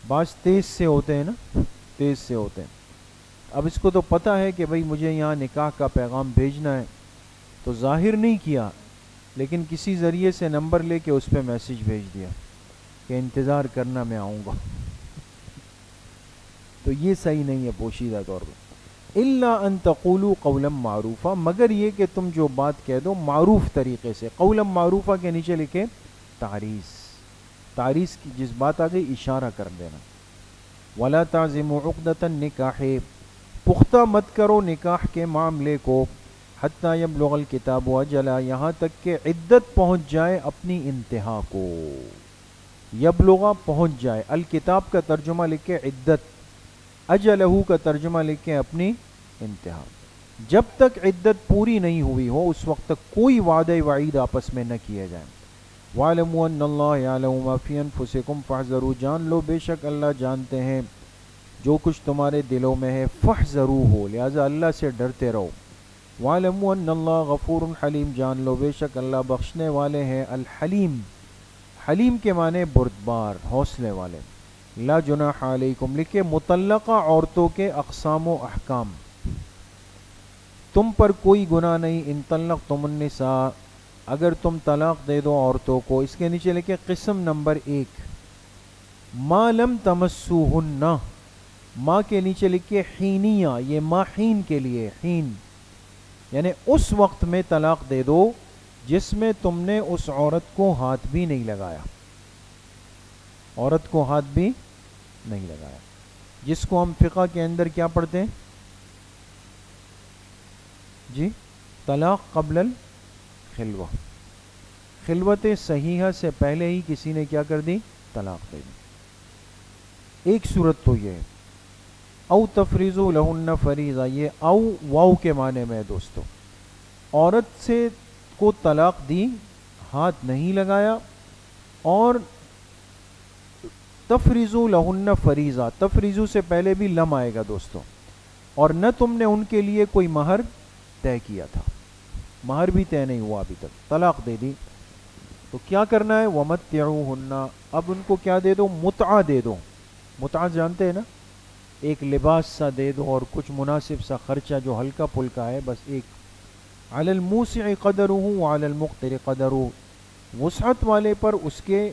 بعض تیز سے ہوتے ہیں نا، تیز سے ہوتے ہیں، اب اس کو تو پتہ ہے کہ بھئی مجھے یہاں نکاح کا پیغام بھیجنا ہے، تو ظاہر نہیں کیا، لیکن کسی ذریعے سے نمبر لے کے اس پہ میسیج بھیج دیا کہ انتظار کرنا میں آؤں گا، تو یہ صحیح نہیں ہے پوشیدہ طور پہ۔ الا ان تقولوا قولا معروفا، مگر یہ کہ تم جو بات کہہ دو معروف طریقے سے۔ قولا معروفا کے نیچے لکھے تعریض، تعریض کی جس بات آ گئی اشارہ کر دینا۔ ولا تعزموا عقدۃ النکاح، پختہ مت کرو نکاح کے معاملے کو، حتی یبلغ الکتاب اجلہ، یہاں تک کہ عدت پہنچ جائے اپنی انتہا کو۔ یبلغ پہنچ جائے، الکتاب کا ترجمہ لکھے عدت، اجلہ کا ترجمہ لکھے اپنی انتہا۔ جب تک عدت پوری نہیں ہوئی ہو اس وقت تک کوئی وعدہ وعید آپس میں نہ کیے جائیں۔ وَاعْلَمُوا أَنَّ اللَّهَ يَعْلَمُ مَا فِي أَنفُسِكُمْ فَاحْذَرُوا، جان لو بے شک اللہ جانتے ہیں جو کچھ تمہارے دلوں میں ہے، فَاحْذَرُوهُ، لہذا اللہ سے ڈرتے رہو۔ وَاعْلَمُوا أَنَّ اللَّهَ غَفُورٌ حَلِيمٌ، جان لو بے شک اللہ بخشنے والے ہیں، الحلیم، حلیم کے معنی بردبار، حوصلے والے۔ لا جناح علیکم، لکھے مطلقہ عورتوں کے اقسام و احکام، تم پر کوئی گناہ نہیں، ان طلقتم النساء، اگر تم طلاق دے دو عورتوں کو۔ اس کے نیچے لکھے قسم نمبر 1، ما لم تمسوہن، ماں کے نیچے لکھیے حینیہ، یہ ماحین کے لیے، حین یعنی اس وقت میں طلاق دے دو جس میں تم نے اس عورت کو ہاتھ بھی نہیں لگایا، عورت کو ہاتھ بھی نہیں لگایا، جس کو ہم فقہ کے اندر کیا پڑھتے ہیں جی، طلاق قبل الخلوہ، خلوت صحیحہ سے پہلے ہی کسی نے کیا کر دی، طلاق دے دی۔ ایک صورت تو یہ ہے، او تفریضوا لہن فریضہ، یہ او واو کے معنی میں ہے دوستو، عورت سے کو طلاق دی، ہاتھ نہیں لگایا، اور تفریضوا لہن فریضہ، تفریضو سے پہلے بھی لم آئے گا دوستو، اور نہ تم نے ان کے لیے کوئی مہر طے کیا تھا، مہر بھی طے نہیں ہوا ابھی تک، طلاق دے دی، تو کیا کرنا ہے، وَمَتِّعُوهُنَّ، اب ان کو کیا دے دو، متعہ دے دو، متعہ جانتے ہیں نا، ایک لباس سا دے دو اور کچھ مناسب سا خرچہ جو ہلکا پھلکا ہے، بس ایک، علی الموسع قدرہ وعلی المقتر قدرہ، وسعت والے پر اس کے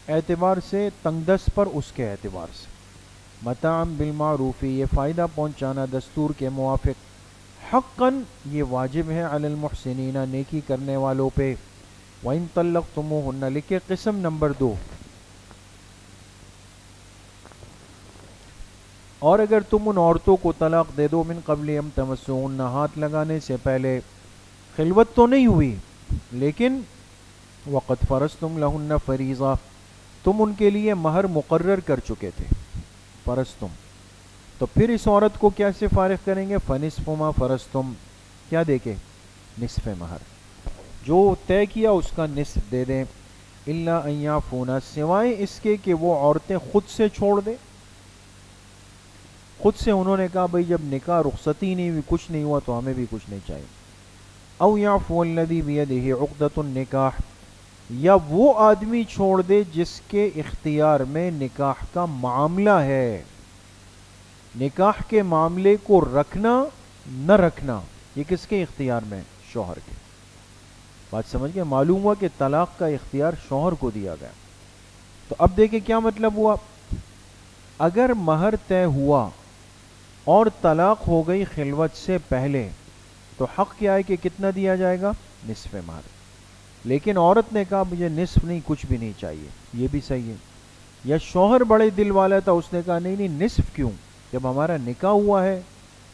اعتبار سے، تنگ دست پر اس کے اعتبار سے، متاعا بالمعروف، یہ فائدہ پہنچانا دستور کے موافق، حقاً یہ واجب ہے، علی المحسنین، نیکی کرنے والوں پہ، وَإِن طَلَّقْتُمُوهُنَّ، لکھے قسم نمبر 2، اور اگر تم ان عورتوں کو طلاق دے دو، من قبل ان تمسوهن، ہاتھ لگانے سے پہلے، خلوت تو نہیں ہوئی لیکن وقد فرضتم لہن فریضہ، تم ان کے لیے مہر مقرر کر چکے تھے، فرضتم، تو پھر اس عورت کو کیسے فارغ کریں گے، فنصف ما فرضتم، کیا دے کے، نصف مہر، جو طے کیا اس کا نصف دے دیں، الا ان یعفونا، سوائے اس کے کہ وہ عورتیں خود سے چھوڑ دیں، خود سے انہوں نے کہا بھئی جب نکاح رخصتی نہیں ہوئی، کچھ نہیں ہوا تو ہمیں بھی کچھ نہیں چاہیے، او یعفو الذی بیدہ عقدۃ النکاح، یا وہ آدمی چھوڑ دے جس کے اختیار میں نکاح کا معاملہ ہے، نکاح کے معاملے کو رکھنا نہ رکھنا یہ کس کے اختیار میں، شوہر کے، بات سمجھ گئے، معلوم ہوا کہ طلاق کا اختیار شوہر کو دیا گیا، تو اب دیکھیں کیا مطلب ہوا، اگر مہر طے ہوا اور طلاق ہو گئی خلوت سے پہلے، تو حق کیا ہے کہ کتنا دیا جائے گا، نصف مہر، لیکن عورت نے کہا مجھے نصف نہیں کچھ بھی نہیں چاہیے، یہ بھی صحیح ہے، یا شوہر بڑے دل والا تھا، اس نے کہا نہیں نہیں نصف کیوں، جب ہمارا نکاح ہوا ہے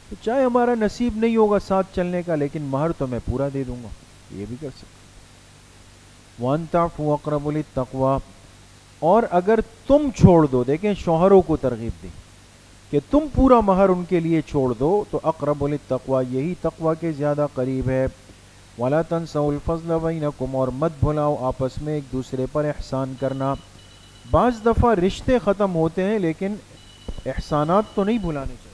تو چاہے ہمارا نصیب نہیں ہوگا ساتھ چلنے کا لیکن مہر تو میں پورا دے دوں گا، یہ بھی کر سکتے، وَأَن تَعْفُوا أَقْرَبُ لِلتَّقْوَىٰ، اور اگر تم چھوڑ دو، دیکھیں شوہروں کو ترغیب دی کہ تم پورا مہر ان کے لیے چھوڑ دو، تو اقرب للتقویٰ، یہی تقویٰ کے زیادہ قریب ہے، وَلَا تَنْسَوْا الْفَضْلَ بَيْنَكُمْ، اور مت بھلاؤ آپس میں ایک دوسرے پر احسان کرنا، بعض دفعہ رشتے ختم ہوتے ہیں لیکن احسانات تو نہیں بھلانے چاہیے،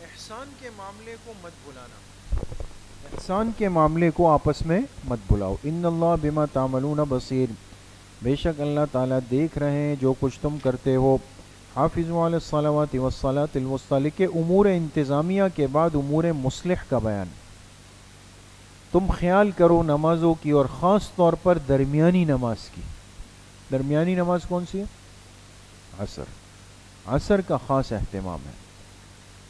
احسان کے معاملے کو مت بھلانا، احسان کے معاملے کو آپس میں مت بھلاؤ، ان اللہ بما تعملون بصیر، بے شک اللہ تعالیٰ دیکھ رہے ہیں جو کچھ تم کرتے ہو، حافظوا علی الصلوات والصلاۃ الوسطیٰ، کے امور انتظامیہ کے بعد امور مصلح کا بیان، تم خیال کرو نمازوں کی اور خاص طور پر درمیانی نماز کی، درمیانی نماز کون سی ہے، عصر، عصر کا خاص اہتمام ہے،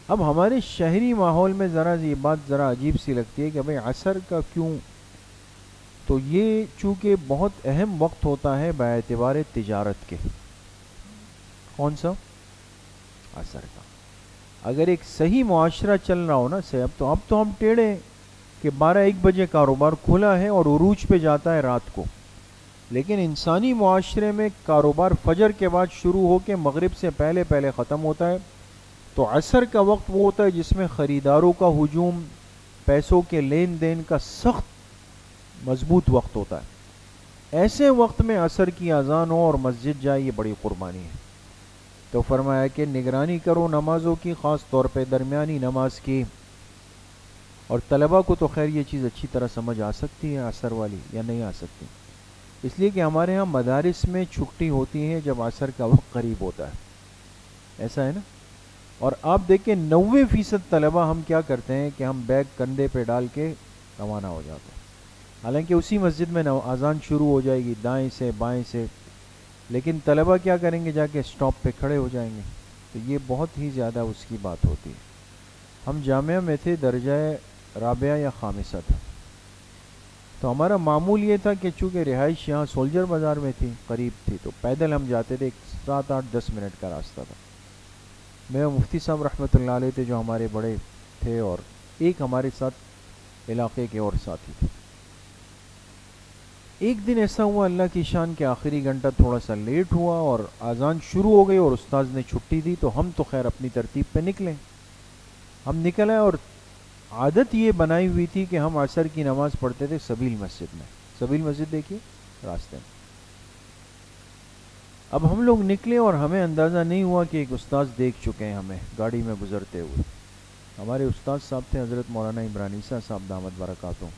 اب ہمارے شہری ماحول میں ذرا یہ بات ذرا عجیب سی لگتی ہے کہ بھئی عصر کا کیوں، تو یہ چونکہ بہت اہم وقت ہوتا ہے باعتبار تجارت کے، کون سا، عصر کا، اگر ایک صحیح معاشرہ چل رہا ہو نا سے، اب تو ہم ٹیڑھے ہیں کہ 12-1 بجے کاروبار کھلا ہے اور عروج پہ جاتا ہے رات کو، لیکن انسانی معاشرے میں کاروبار فجر کے بعد شروع ہو کے مغرب سے پہلے پہلے ختم ہوتا ہے، تو عصر کا وقت وہ ہوتا ہے جس میں خریداروں کا ہجوم، پیسوں کے لین دین کا سخت مضبوط وقت ہوتا ہے، ایسے وقت میں عصر کی اذان ہو اور مسجد جائے یہ بڑی قربانی ہے، تو فرمایا کہ نگرانی کرو نمازوں کی، خاص طور پہ درمیانی نماز کی، اور طلبہ کو تو خیر یہ چیز اچھی طرح سمجھ آ سکتی ہے عصر والی، یا نہیں آ سکتی، اس لیے کہ ہمارے ہاں مدارس میں چھٹی ہوتی ہے جب عصر کا وقت قریب ہوتا ہے، ایسا ہے نا؟ اور آپ دیکھیں 90% طلبہ ہم کیا کرتے ہیں کہ ہم بیگ کندھے پہ ڈال کے روانہ ہو جاتے ہیں، حالانکہ اسی مسجد میں اذان شروع ہو جائے گی دائیں سے بائیں سے، لیکن طلبہ کیا کریں گے، جا کے اسٹاپ پہ کھڑے ہو جائیں گے، تو یہ بہت ہی زیادہ اس کی بات ہوتی ہے۔ ہم جامعہ میں تھے، درجہ رابعہ یا خامسہ تھا، تو ہمارا معمول یہ تھا کہ چونکہ رہائش یہاں سولجر بازار میں تھی، قریب تھی، تو پیدل ہم جاتے تھے، 7 8 10 منٹ کا راستہ تھا۔ میرا مفتی صاحب رحمۃ اللہ علیہ تھے جو ہمارے بڑے تھے، اور ایک ہمارے ساتھ علاقے کے اور ساتھی تھے۔ ایک دن ایسا ہوا اللہ کی شان کے آخری گھنٹہ تھوڑا سا لیٹ ہوا اور اذان شروع ہو گئی اور استاذ نے چھٹی دی، تو ہم تو خیر اپنی ترتیب پہ نکلے، ہم نکل آئے، اور عادت یہ بنائی ہوئی تھی کہ ہم عصر کی نماز پڑھتے تھے سبیل مسجد میں۔ سبیل مسجد دیکھیے راستے میں۔ اب ہم لوگ نکلے اور ہمیں اندازہ نہیں ہوا کہ ایک استاذ دیکھ چکے ہیں ہمیں گاڑی میں گزرتے ہوئے۔ ہمارے استاد صاحب تھے حضرت مولانا عمران عیسیٰ صاحب دامت برکاتہم۔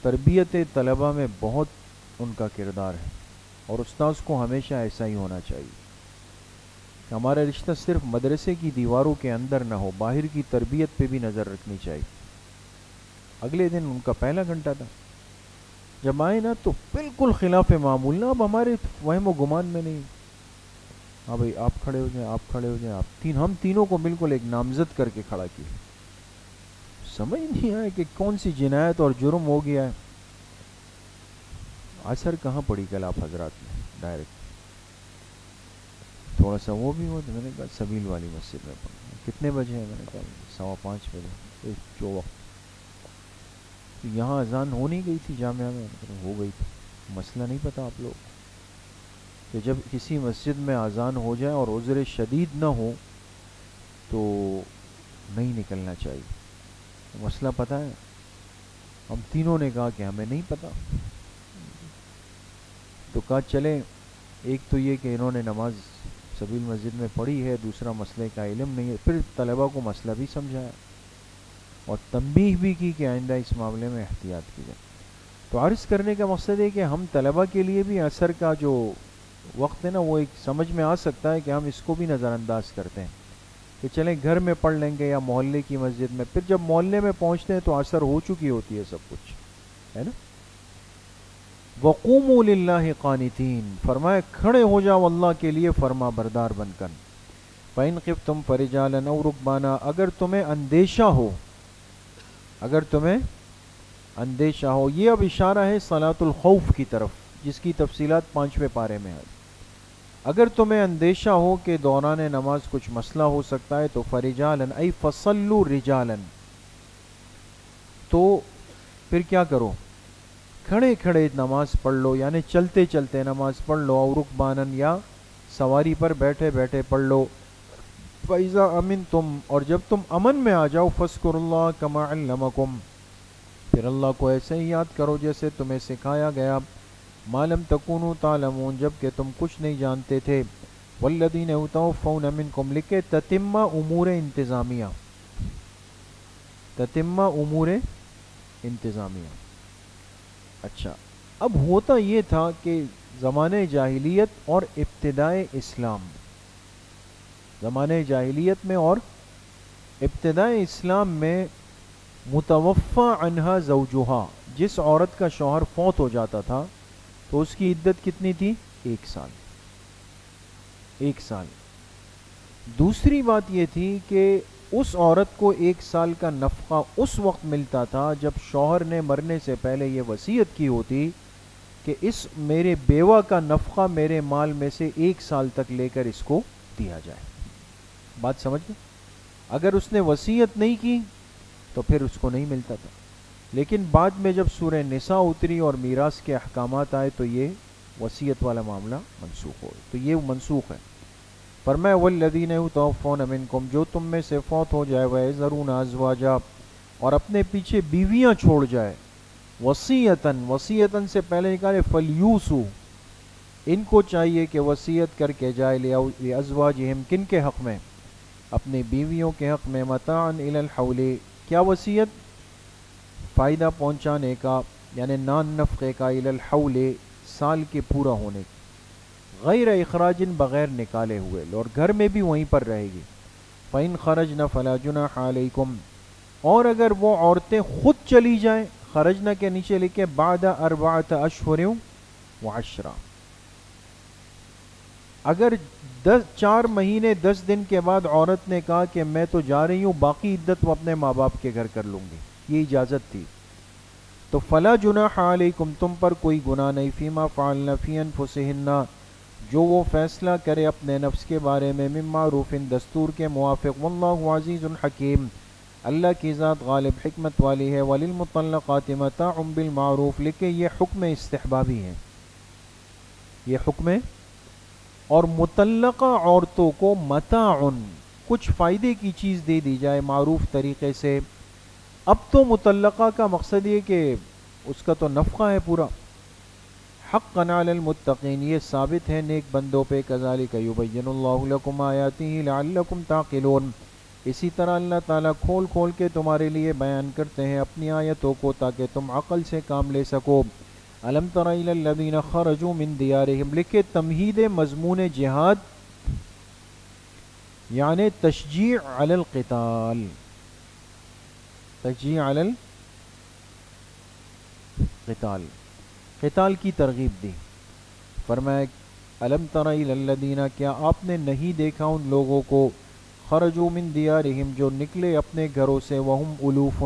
تربیت طلبہ میں بہت ان کا کردار ہے، اور استاذ کو ہمیشہ ایسا ہی ہونا چاہیے۔ ہمارا رشتہ صرف مدرسے کی دیواروں کے اندر نہ ہو، باہر کی تربیت پہ بھی نظر رکھنی چاہیے۔ اگلے دن ان کا پہلا گھنٹہ تھا، جب آئے نا تو بالکل خلاف معمول، نا اب ہمارے وہم و گمان میں نہیں، ہاں بھائی آپ کھڑے ہو جائیں، آپ کھڑے ہو جائیں، ہم تینوں کو بالکل ایک نامزد کر کے کھڑا کیا۔ سمجھ نہیں آیا کہ کون سی جنایت اور جرم ہو گیا ہے۔ عصر کہاں پڑی کل آپ حضرات نے ڈائریکٹ، تھوڑا سا وہ بھی ہو، تو میں نے کہا سبیل والی مسجد میں پڑھا۔ کتنے بجے ہیں؟ میں نے کہا 5:15 بجے، جو وقت یہاں اذان ہو نہیں گئی تھی جامعہ میں، ہو گئی تھی۔ مسئلہ نہیں پتا آپ لوگ کہ جب کسی مسجد میں اذان ہو جائے اور عذر شدید نہ ہو تو نہیں نکلنا چاہیے، مسئلہ پتہ ہے؟ ہم تینوں نے کہا کہ ہمیں نہیں پتا، تو کہا چلیں، ایک تو یہ کہ انہوں نے نماز سبیل مسجد میں پڑھی ہے، دوسرا مسئلے کا علم نہیں ہے، پھر طلبہ کو مسئلہ بھی سمجھایا اور تنبیہ بھی کی کہ آئندہ اس معاملے میں احتیاط کی جائے۔ تو عرض کرنے کا مقصد ہے کہ ہم طلبہ کے لیے بھی عصر کا جو وقت ہے نا، وہ ایک سمجھ میں آ سکتا ہے کہ ہم اس کو بھی نظر انداز کرتے ہیں کہ چلیں گھر میں پڑھ لیں گے یا محلے کی مسجد میں، پھر جب محلے میں پہنچتے ہیں تو عصر ہو چکی ہوتی ہے سب کچھ، ہے نا؟ وَقُومُوا لِلَّهِ قَانِتِينَ، فرمایا کھڑے ہو جاؤ اللہ کے لیے فرما بردار بن کر۔ فَإِنْ خِفْتُمْ فَرِجَالًا أَوْ رُكْبَانًا، اگر تمہیں اندیشہ ہو، اگر تمہیں اندیشہ ہو، یہ اب اشارہ ہے صلاۃ الخوف کی طرف، جس کی تفصیلات 5ویں پارے میں ہے۔ اگر تمہیں اندیشہ ہو کہ دوران نماز کچھ مسئلہ ہو سکتا ہے تو فرجالن ای فصلوا رجالن، تو پھر کیا کرو، کھڑے کھڑے نماز پڑھ لو، یعنی چلتے چلتے نماز پڑھ لو، اور رکبانن، یا سواری پر بیٹھے بیٹھے پڑھ لو۔ فَإِذَا أَمِنْتُمْ، اور جب تم امن میں آ جاؤ، فَاذْكُرُوا اللَّهَ كَمَا عَلَّمَكُمْ، پھر اللہ کو ایسے ہی یاد کرو جیسے تمہیں سکھایا گیا، مَا لَمْ تَكُونُوا تَعْلَمُونَ، جب کہ تم کچھ نہیں جانتے تھے، وَالَّذِينَ يُتَوَفَّوْنَ مِنْكُمْ، لکھے تتمہ امور انتظامیہ، تتمہ امور انتظامیہ۔ اچھا، اب ہوتا یہ تھا کہ زمانے جاہلیت اور ابتدائے اسلام، زمانے جاہلیت میں اور ابتدائے اسلام میں متوفی عنہا زوجہا، جس عورت کا شوہر فوت ہو جاتا تھا تو اس کی عدت کتنی تھی؟ 1 سال، 1 سال۔ دوسری بات یہ تھی کہ اس عورت کو 1 سال کا نفقہ اس وقت ملتا تھا جب شوہر نے مرنے سے پہلے یہ وصیت کی ہوتی کہ اس میرے بیوہ کا نفقہ میرے مال میں سے 1 سال تک لے کر اس کو دیا جائے۔ بات سمجھ گئے؟ اگر اس نے وصیت نہیں کی تو پھر اس کو نہیں ملتا تھا، لیکن بعد میں جب سورہ نساء اتری اور میراث کے احکامات آئے تو یہ وصیت والا معاملہ منسوخ ہو، تو یہ منسوخ ہے۔ فرمایا والذین یتوفون منکم، جو تم میں سے فوت ہو جائے، ویذرون ازواجا، اور اپنے پیچھے بیویاں چھوڑ جائے، وصیتاً، وصیتاً سے پہلے نکالے فلیوسو، ان کو چاہیے کہ وصیت کر کے جائے لازواجہم، کن کے حق میں؟ اپنی بیویوں کے حق میں، متاعا الی الحول، کیا وصیت؟ فائدہ پہنچانے کا یعنی نان نفقے کا الی الحول سال کے پورا ہونے غیر اخراج بغیر نکالے ہوئے اور گھر میں بھی وہیں پر رہے گی. فَإِنْ خَرَجْنَ فَلَا جُنَاحَ عَلَيْكُمْ اور اگر وہ عورتیں خود چلی جائیں خرجنا کے نیچے لکھے بعد 4 اشہر وعشرہ اگر 4 مہینے 10 دن کے بعد عورت نے کہا کہ میں تو جا رہی ہوں باقی عدت وہ اپنے ماں باپ کے گھر کر لوں گی یہ اجازت تھی تو فلا جناح علیکم تم پر کوئی گناہ نہیں فیما فعلن فی انفسہن جو وہ فیصلہ کرے اپنے نفس کے بارے میں من معروف دستور کے موافق واللہ عزیز حکیم اللہ کی ذات غالب حکمت والی ہے. وللمطلقات متاع بالمعروف لکھے یہ حکم استحبابی ہے یہ حکم اور مطلقہ عورتوں کو متاع کچھ فائدے کی چیز دے دی جائے معروف طریقے سے. اب تو مطلقہ کا مقصد یہ کہ اس کا تو نفقہ ہے پورا. حقا علی المتقین یہ ثابت ہے نیک بندوں پہ کذالک یبین اللہ لکم آیاتہ لعلکم تعقلون اسی طرح اللہ تعالیٰ کھول کھول کے تمہارے لیے بیان کرتے ہیں اپنی آیتوں کو تاکہ تم عقل سے کام لے سکو. الم تر الی الذین خرجوا من دیارہم لکھے تمہید مضمون جہاد یعنی تشجیع علی القتال تشجیع علی القتال قتال کی ترغیب دی. فرمایا الم تر الی الذین کیا آپ نے نہیں دیکھا ان لوگوں کو خرجوا من دیارہم جو نکلے اپنے گھروں سے وہم الوف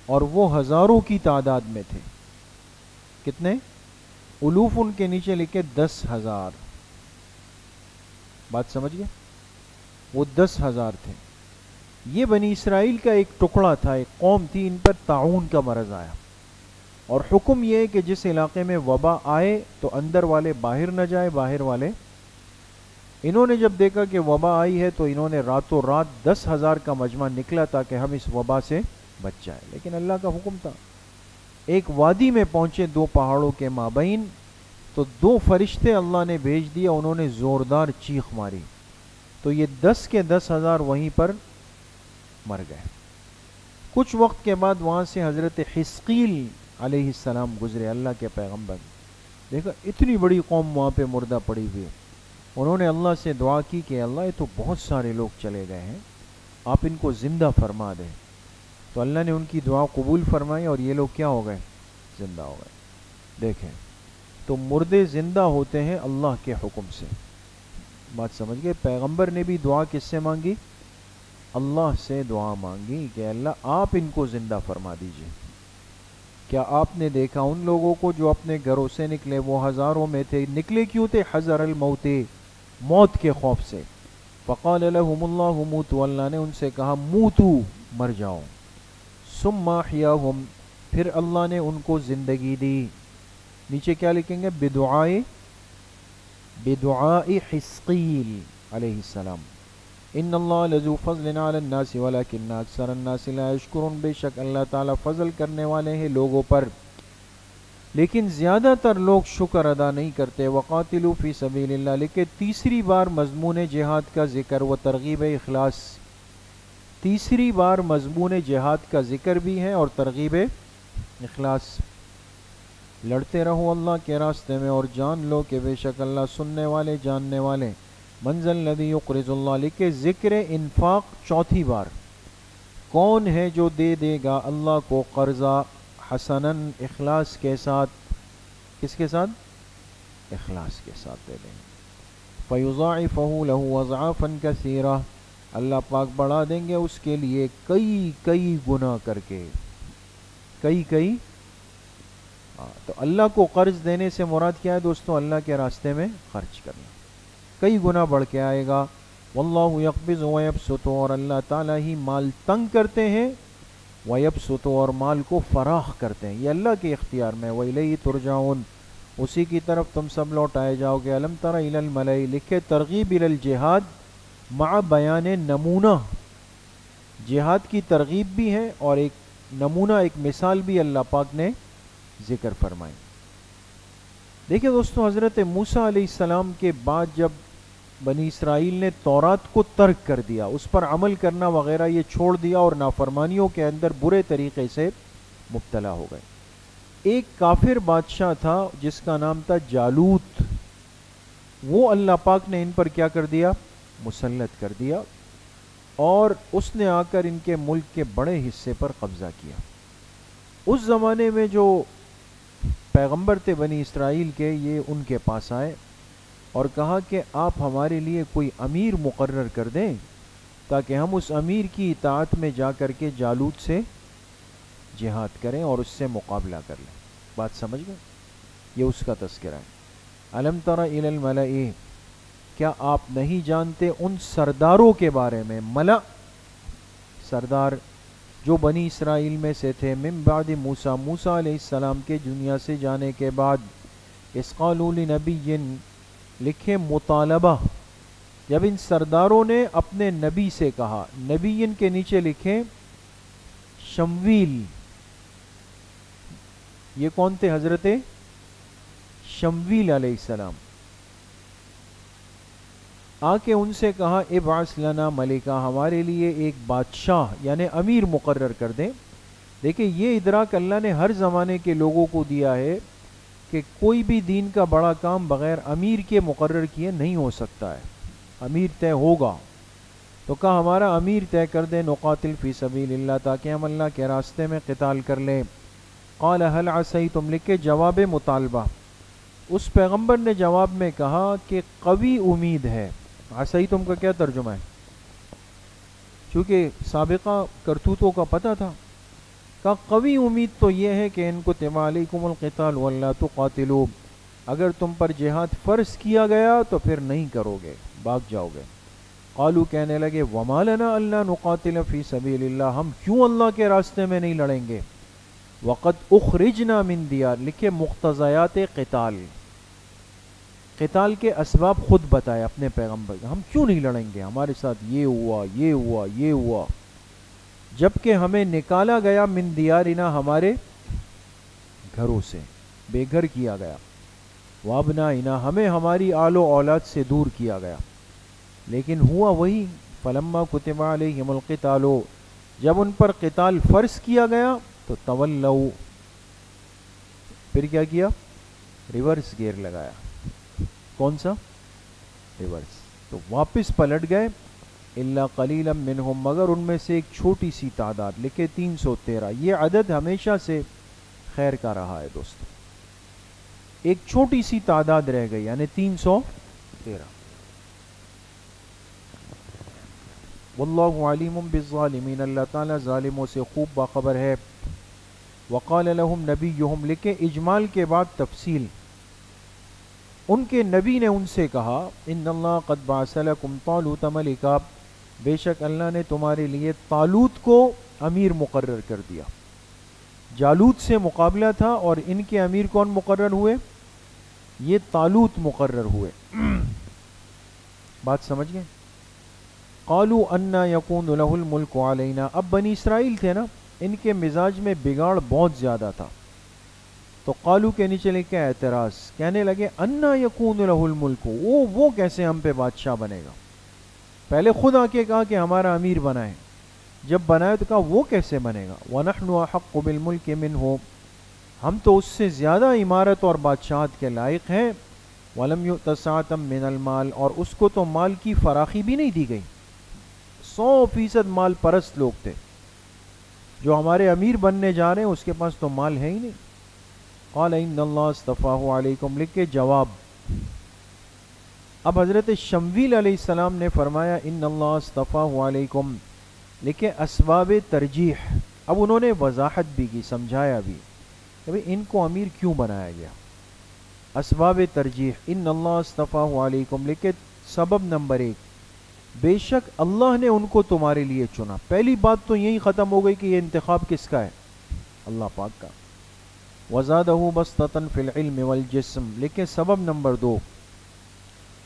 اور وہ ہزاروں کی تعداد میں تھے. کتنے الوف ان کے نیچے لکھے 10,000 بات سمجھ گئے وہ 10,000 تھے. یہ بنی اسرائیل کا ایک ٹکڑا تھا ایک قوم تھی ان پر طاعون کا مرض آیا اور حکم یہ ہے کہ جس علاقے میں وبا آئے تو اندر والے باہر نہ جائے باہر والے. انہوں نے جب دیکھا کہ وبا آئی ہے تو انہوں نے راتوں رات 10,000 کا مجمع نکلا تاکہ ہم اس وبا سے بچ جائیں. لیکن اللہ کا حکم تھا. ایک وادی میں پہنچے 2 پہاڑوں کے مابین تو 2 فرشتے اللہ نے بھیج دیا انہوں نے زوردار چیخ ماری تو یہ 10 کے 10,000 وہیں پر مر گئے. کچھ وقت کے بعد وہاں سے حضرت حزقیل علیہ السلام گزرے اللہ کے پیغمبر. دیکھا اتنی بڑی قوم وہاں پہ مردہ پڑی ہوئی. انہوں نے اللہ سے دعا کی کہ اللہ یہ تو بہت سارے لوگ چلے گئے ہیں آپ ان کو زندہ فرما دیں. تو اللہ نے ان کی دعا قبول فرمائی اور یہ لوگ کیا ہو گئے زندہ ہو گئے. دیکھیں تو مردے زندہ ہوتے ہیں اللہ کے حکم سے. بات سمجھ گئے. پیغمبر نے بھی دعا کس سے مانگی اللہ سے دعا مانگی کہ اللہ آپ ان کو زندہ فرما دیجئے. کیا آپ نے دیکھا ان لوگوں کو جو اپنے گھروں سے نکلے وہ ہزاروں میں تھے نکلے کیوں تھے حذر الموت موت کے خوف سے. فقال لهم اللہ موتوا اللہ نے ان سے کہا موتو مر جاؤ. ثم احیاہم پھر اللہ نے ان کو زندگی دی. نیچے کیا لکھیں گے بدعاء حزقیل علیہ السلام. ان اللہ لذو فضل علی الناس ولکن اکثر الناس لا یشکرون بے شک اللہ تعالیٰ فضل کرنے والے ہیں لوگوں پر لیکن زیادہ تر لوگ شکر ادا نہیں کرتے. وقاتلوا فی سبیل اللہ لکھے تیسری بار مضمون جہاد کا ذکر و ترغیب اخلاص. تیسری بار مضمون جہاد کا ذکر بھی ہے اور ترغیب اخلاص. لڑتے رہو اللہ کے راستے میں اور جان لو کہ بے شک اللہ سننے والے جاننے والے. منزل الذی یقرض اللہ لکھے ذکر انفاق چوتھی بار. کون ہے جو دے دے گا اللہ کو قرضہ حسناً اخلاص کے ساتھ. کس کے ساتھ اخلاص کے ساتھ دے دیں. فیضاعفہ لہ اضعافا کثیرہ اللہ پاک بڑھا دیں گے اس کے لیے کئی گناہ کر کے کئی. تو اللہ کو قرض دینے سے مراد کیا ہے دوستو اللہ کے راستے میں خرچ کرنا کئی گنا بڑھ کے آئے گا. واللہ یقبض ویبسط اور اللہ تعالیٰ ہی مال تنگ کرتے ہیں ویبسط اور مال کو فراخ کرتے ہیں. یہ اللہ کے اختیار میں. وإلیہ ترجعون اسی کی طرف تم سب لوٹائے جاؤ گے. الم تر الی الملأ لکھے ترغیب الی الجہاد مع بیان نمونہ. جہاد کی ترغیب بھی ہے اور ایک نمونہ ایک مثال بھی اللہ پاک نے ذکر فرمائی. دیکھیں دوستو حضرت موسیٰ علیہ السلام کے بعد جب بنی اسرائیل نے تورات کو ترک کر دیا اس پر عمل کرنا وغیرہ یہ چھوڑ دیا اور نافرمانیوں کے اندر برے طریقے سے مبتلا ہو گئے. ایک کافر بادشاہ تھا جس کا نام تھا جالوت، وہ اللہ پاک نے ان پر کیا کر دیا؟ مسلط کر دیا، اور اس نے آ کر ان کے ملک کے بڑے حصے پر قبضہ کیا. اس زمانے میں جو پیغمبر تھے بنی اسرائیل کے، یہ ان کے پاس آئے اور کہا کہ آپ ہمارے لیے کوئی امیر مقرر کر دیں تاکہ ہم اس امیر کی اطاعت میں جا کر کے جالوت سے جہاد کریں اور اس سے مقابلہ کر لیں. بات سمجھ گئے؟ یہ اس کا تذکرہ ہے. الم تر الی الملأ، کیا آپ نہیں جانتے ان سرداروں کے بارے میں؟ ملأ سردار جو بنی اسرائیل میں سے تھے، من بعد موسیٰ، موسیٰ علیہ السلام کے دنیا سے جانے کے بعد. اذ قالوا لنبی، لکھے مطالبہ، جب ان سرداروں نے اپنے نبی سے کہا. نبی کے نیچے لکھے شمویل. یہ کون تھے؟ حضرت شمویل علیہ السلام. آ کے ان سے کہا ابعث لنا ملکا، ہمارے لیے ایک بادشاہ یعنی امیر مقرر کر دیں. دیکھیں یہ ادراک اللہ نے ہر زمانے کے لوگوں کو دیا ہے کہ کوئی بھی دین کا بڑا کام بغیر امیر کے مقرر کیے نہیں ہو سکتا ہے. امیر طے ہوگا، تو کہا ہمارا امیر طے کر دیں. نقاتل فی سبیل اللہ، تاکہ ہم اللہ کے راستے میں قتال کر لیں. قال هل عصیتم، لکھے جواب مطالبہ. اس پیغمبر نے جواب میں کہا کہ قوی امید ہے. عصیتم کا کیا ترجمہ ہے؟ چونکہ سابقہ کرتوتوں کا پتہ تھا، کہا قوی امید تو یہ ہے کہ ان کتب علیکم القتال ولا تقاتلوا، اگر تم پر جہاد فرض کیا گیا تو پھر نہیں کرو گے، بھاگ جاؤ گے. قالوا، کہنے لگے وما لنا الا نقاتل فی سبیل اللہ، ہم کیوں اللہ کے راستے میں نہیں لڑیں گے. وقد اخرجنا من دیار، لکھے مقتضیات قتال، قتال کے اسباب خود بتائے اپنے پیغمبر، ہم کیوں نہیں لڑیں گے، ہمارے ساتھ یہ ہوا یہ ہوا یہ ہوا. جبکہ ہمیں نکالا گیا من دیارنا، ہمارے گھروں سے بے گھر کیا گیا. وابنائنا، ہمیں ہماری آل و اولاد سے دور کیا گیا. لیکن ہوا وہی، فلما کتب علیہم القتال، جب ان پر قتال فرض کیا گیا تو تولوا، پھر کیا کیا؟ ریورس گیئر لگایا. کون سا؟ ریورس. تو واپس پلٹ گئے. الا قلیلا منہم، مگر ان میں سے ایک چھوٹی سی تعداد، لکھے 313. یہ عدد ہمیشہ سے خیر کا رہا ہے دوستو. ایک چھوٹی سی تعداد رہ گئی یعنی 313. واللہ علیم بالظالمین، اللہ تعالیٰ ظالموں سے خوب باخبر ہے. وقال لهم نبیہم، لکھے اجمال کے بعد تفصیل. ان کے نبی نے ان سے کہا ان اللہ قد بعث لکم طالوت ملکا، بے شک اللہ نے تمہارے لیے طالوت کو امیر مقرر کر دیا. جالوت سے مقابلہ تھا اور ان کے امیر کون مقرر ہوئے؟ یہ طالوت مقرر ہوئے. بات سمجھ گئے؟ قالوا انا یکون له الملک علینا، اب بنی اسرائیل تھے نا، ان کے مزاج میں بگاڑ بہت زیادہ تھا. تو قالو کے نیچے لکھے اعتراض، کہنے لگے انا یکون له الملک، وہ کیسے ہم پہ بادشاہ بنے گا. پہلے خود آ کے کہا کہ ہمارا امیر بنائے، جب بنائے تو کہا وہ کیسے بنے گا. ونحن احق بالملک منہ، ہم تو اس سے زیادہ عمارت اور بادشاہت کے لائق ہیں. ولم یؤت سعۃ من المال، اور اس کو تو مال کی فراخی بھی نہیں دی گئی. 100% مال پرست لوگ تھے. جو ہمارے امیر بننے جا رہے ہیں اس کے پاس تو مال ہے ہی نہیں. قال ان اللہ اصطفاہ علیکم، لکھ کے جواب. اب حضرت شمویل علیہ السلام نے فرمایا ان اللہ اصطفاہ علیکم، لکھے اسباب ترجیح. اب انہوں نے وضاحت بھی کی، سمجھایا بھی کہ بھئی ان کو امیر کیوں بنایا گیا. اسباب ترجیح، ان اللہ اصطفاہ علیکم، لکھے سبب نمبر 1، بے شک اللہ نے ان کو تمہارے لیے چنا. پہلی بات تو یہی ختم ہو گئی کہ یہ انتخاب کس کا ہے؟ اللہ پاک کا. وزادہ بسطۃ فی العلم والجسم، لکھے سبب نمبر 2،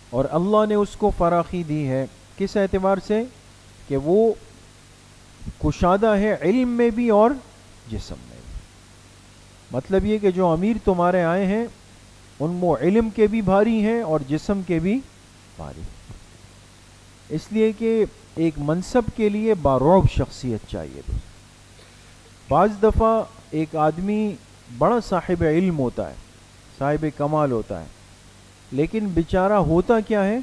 اور اللہ نے اس کو فراخی دی ہے کس اعتبار سے؟ کہ وہ کشادہ ہے علم میں بھی اور جسم میں بھی. مطلب یہ کہ جو امیر تمہارے آئے ہیں ان میں علم کے بھی بھاری ہیں اور جسم کے بھی بھاری. اس لیے کہ ایک منصب کے لیے بارعب شخصیت چاہیے. بعض دفعہ ایک آدمی بڑا صاحب علم ہوتا ہے، صاحب کمال ہوتا ہے، لیکن بیچارہ ہوتا کیا ہے؟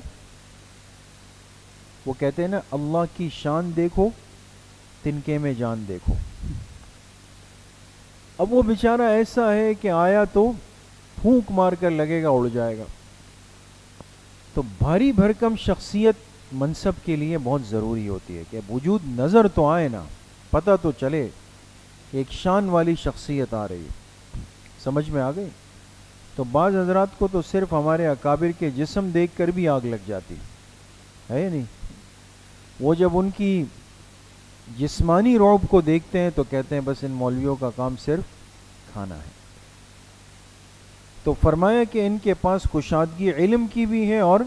وہ کہتے ہیں نا اللہ کی شان دیکھو تنکے میں جان دیکھو۔ اب وہ بیچارہ ایسا ہے کہ آیا تو پھونک مار کر لگے گا اڑ جائے گا۔ تو بھاری بھرکم شخصیت منصب کے لیے بہت ضروری ہوتی ہے کہ وجود نظر تو آئے نا، پتہ تو چلے کہ ایک شان والی شخصیت آ رہی ہے۔ سمجھ میں آ گئی؟ تو بعض حضرات کو تو صرف ہمارے اکابر کے جسم دیکھ کر بھی آگ لگ جاتی ہے یا نہیں؟ وہ جب ان کی جسمانی رعب کو دیکھتے ہیں تو کہتے ہیں بس ان مولویوں کا کام صرف کھانا ہے۔ تو فرمایا کہ ان کے پاس کشادگی علم کی بھی ہے اور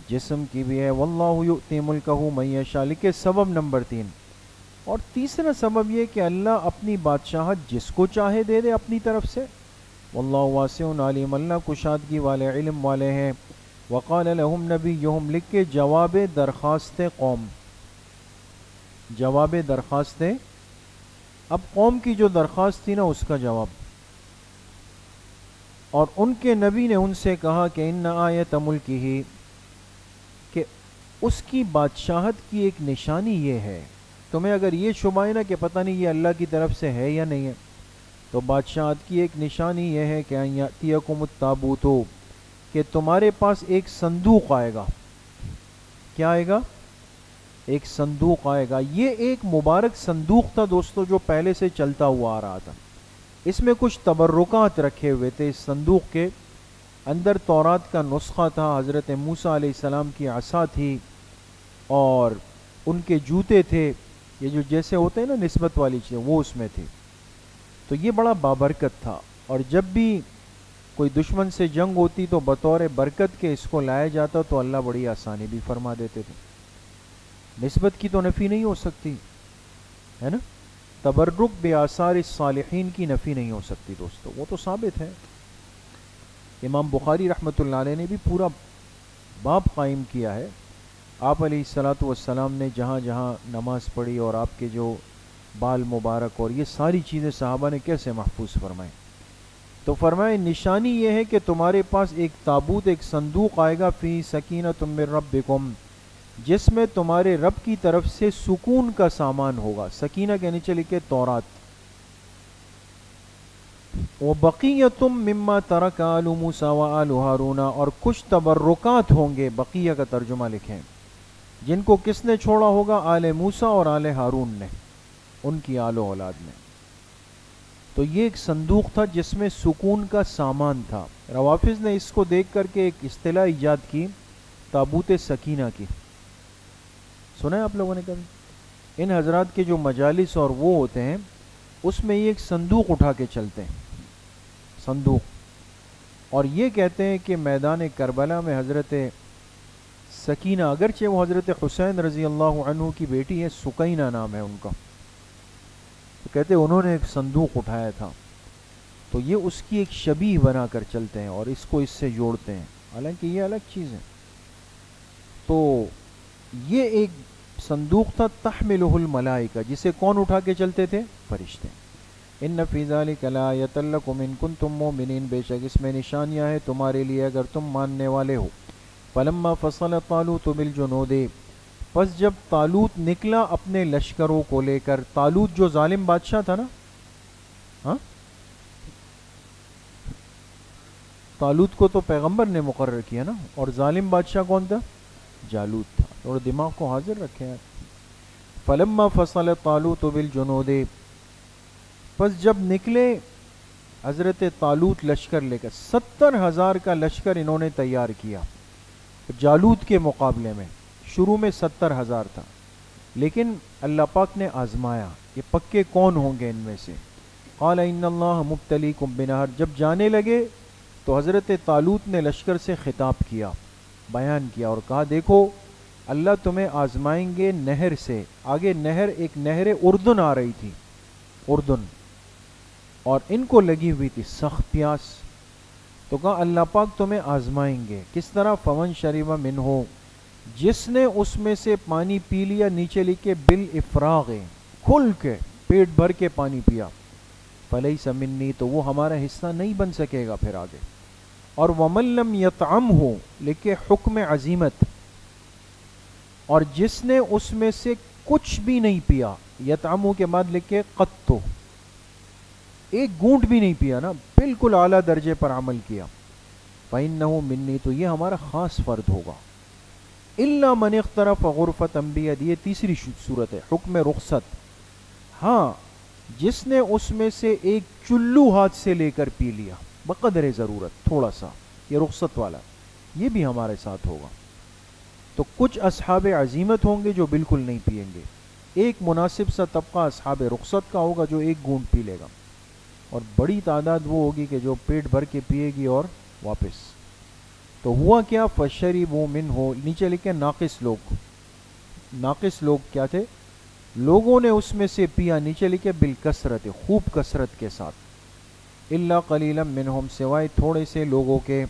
جسم کی بھی ہے۔ واللہ یؤتی ملکہ من یشاء، لکھے سبب نمبر 3۔ اور تیسرا سبب یہ کہ اللہ اپنی بادشاہت جس کو چاہے دے دے اپنی طرف سے۔ واللہ واسع علیم، اللہ کشادگی والے علم والے ہیں۔ وقال لهم نبیہم، لکھ کے جواب درخواست قوم، جواب درخواست، اب قوم کی جو درخواست تھی نا اس کا جواب۔ اور ان کے نبی نے ان سے کہا کہ ان آیت ملکہ، کہ اس کی بادشاہت کی ایک نشانی یہ ہے، تمہیں اگر یہ شبہ ہے نا کہ پتہ نہیں یہ اللہ کی طرف سے ہے یا نہیں ہے، تو بادشاہت کی ایک نشانی یہ ہے کہ ان یاتیکم التابوت، کہ تمہارے پاس ایک صندوق آئے گا۔ کیا آئے گا؟ ایک صندوق آئے گا۔ یہ ایک مبارک صندوق تھا دوستو جو پہلے سے چلتا ہوا آ رہا تھا۔ اس میں کچھ تبرکات رکھے ہوئے تھے۔ اس صندوق کے اندر تورات کا نسخہ تھا، حضرت موسیٰ علیہ السلام کی عصا تھی، اور ان کے جوتے تھے، یہ جو جیسے ہوتے ہیں نا نسبت والی چیزیں، وہ اس میں تھی۔ تو یہ بڑا بابرکت تھا، اور جب بھی کوئی دشمن سے جنگ ہوتی تو بطور برکت کے اس کو لایا جاتا تو اللہ بڑی آسانی بھی فرما دیتے تھے۔ نسبت کی تو نفی نہیں ہو سکتی ہے نا، تبرک بے آثار الصالحین کی نفی نہیں ہو سکتی دوستو، وہ تو ثابت ہے۔ امام بخاری رحمۃ اللہ علیہ نے بھی پورا باب قائم کیا ہے، آپ علیہ الصلاۃ والسلام نے جہاں جہاں نماز پڑھی اور آپ کے جو بال مبارک اور یہ ساری چیزیں صحابہ نے کیسے محفوظ فرمائیں۔ تو فرمائے نشانی یہ ہے کہ تمہارے پاس ایک تابوت، ایک صندوق آئے گا، فی سکینۃ من ربکم، جس میں تمہارے رب کی طرف سے سکون کا سامان ہوگا۔ سکینہ کے نیچے لکھے تورات۔ وَبَقِيَّةٌ مِّمَّا تَرَكَ آلُ مُوسَىٰ وَآلُ هَارُونَ، اور کچھ تبرکات ہوں گے، بقیہ کا ترجمہ لکھیں، جن کو کس نے چھوڑا ہوگا؟ آل موسیٰ اور آل ہارون نے، ان کی آل و اولاد نے۔ تو یہ ایک صندوق تھا جس میں سکون کا سامان تھا۔ روافظ نے اس کو دیکھ کر کے ایک اصطلاح ایجاد کی، تابوت سکینہ کی۔ سنا ہے آپ لوگوں نے کبھی؟ ان حضرات کے جو مجالس اور وہ ہوتے ہیں اس میں یہ ایک صندوق اٹھا کے چلتے ہیں، صندوق، اور یہ کہتے ہیں کہ میدان کربلا میں حضرت سکینہ، اگرچہ وہ حضرت حسین رضی اللہ عنہ کی بیٹی ہے، سکینہ نام ہے ان کا، تو کہتے ہیں انہوں نے ایک صندوق اٹھایا تھا، تو یہ اس کی ایک شبیہ بنا کر چلتے ہیں اور اس کو اس سے جوڑتے ہیں، حالانکہ یہ الگ چیز ہے۔ تو یہ ایک صندوق تھا، تحملہ الملائکہ، جسے کون اٹھا کے چلتے تھے؟ فرشتے۔ ان فی ذلک لآیۃ لکم ان کنتم مؤمنین، بے شک اس میں نشانیاں ہیں تمہارے لیے اگر تم ماننے والے ہو۔ فلما فصل طالوت بالجنود، پس جب طالوت نکلا اپنے لشکروں کو لے کر، طالوت جو ظالم بادشاہ تھا نا، ہاں، طالوت کو تو پیغمبر نے مقرر کیا نا، اور ظالم بادشاہ کون تھا؟ جالوت تھا۔ اور دماغ کو حاضر رکھے ہیں۔ فلما فصل طالوت بالجنود، پس جب نکلے حضرت طالوت لشکر لے کر، 70,000 کا لشکر انہوں نے تیار کیا جالوت کے مقابلے میں۔ شروع میں 70,000 تھا، لیکن اللہ پاک نے آزمایا کہ پکے کون ہوں گے ان میں سے۔ قال ان اللہ مبتلیکم بنہر، جب جانے لگے تو حضرت طالوت نے لشکر سے خطاب کیا، بیان کیا اور کہا دیکھو اللہ تمہیں آزمائیں گے نہر سے۔ آگے نہر، ایک نہر اردن آ رہی تھی، اردن، اور ان کو لگی ہوئی تھی سخت پیاس، تو کہا اللہ پاک تمہیں آزمائیں گے۔ کس طرح؟ فمن شرب منہ، جس نے اس میں سے پانی پی لیا، نیچے لکھے بالافراغ، کھل کے پیٹ بھر کے پانی پیا، فلیس منی، تو وہ ہمارا حصہ نہیں بن سکے گا پھر آگے. اور ومن لم یطعمہ، لکھے حکم عزیمت، اور جس نے اس میں سے کچھ بھی نہیں پیا، یطعمہ کے بعد لکھے قطو، ایک گھونٹ بھی نہیں پیا نا، بالکل اعلیٰ درجے پر عمل کیا، فإنہ منی، تو یہ ہمارا خاص فرد ہوگا. الا من اغترف غرفۃ بیدہ، یہ تیسری صورت ہے، حکم رخصت. ہاں جس نے اس میں سے ایک چلو ہاتھ سے لے کر پی لیا بقدر ضرورت، تھوڑا سا، یہ رخصت والا، یہ بھی ہمارے ساتھ ہوگا. تو کچھ اصحاب عزیمت ہوں گے جو بالکل نہیں پئیں گے، ایک مناسب سا طبقہ اصحاب رخصت کا ہوگا جو ایک گھونٹ پی لے گا، اور بڑی تعداد وہ ہوگی کہ جو پیٹ بھر کے پیے گی اور واپس. تو ہوا کیا، فشربوا منہ، نیچے لکھے ناقص لوگ. ناقص لوگ کیا تھے؟ لوگوں نے اس میں سے پیا، نیچے لکھے بالکثرت، خوب کثرت کے ساتھ. الا قلیلا منہم، سوائے تھوڑے سے لوگوں کے.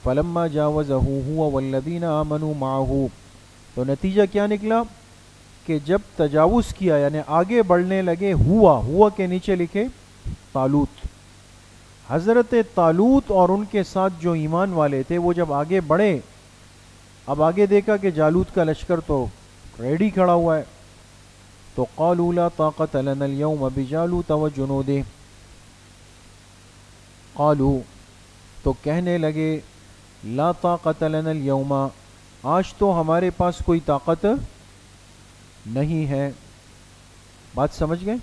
فلما جاوزہ هو والذین آمنوا معہ، تو نتیجہ کیا نکلا کہ جب تجاوز کیا یعنی آگے بڑھنے لگے، ہوا کے نیچے لکھے طالوت، حضرت طالوت اور ان کے ساتھ جو ایمان والے تھے وہ جب آگے بڑھے، اب آگے دیکھا کہ جالوت کا لشکر تو ریڈی کھڑا ہوا ہے، تو قالوا لا طاقت لنا اليوم بجالوت وجنودہ، قالوا، تو کہنے لگے، لا طاقت لنا اليوم، آج تو ہمارے پاس کوئی طاقت نہیں ہے. بات سمجھ گئے؟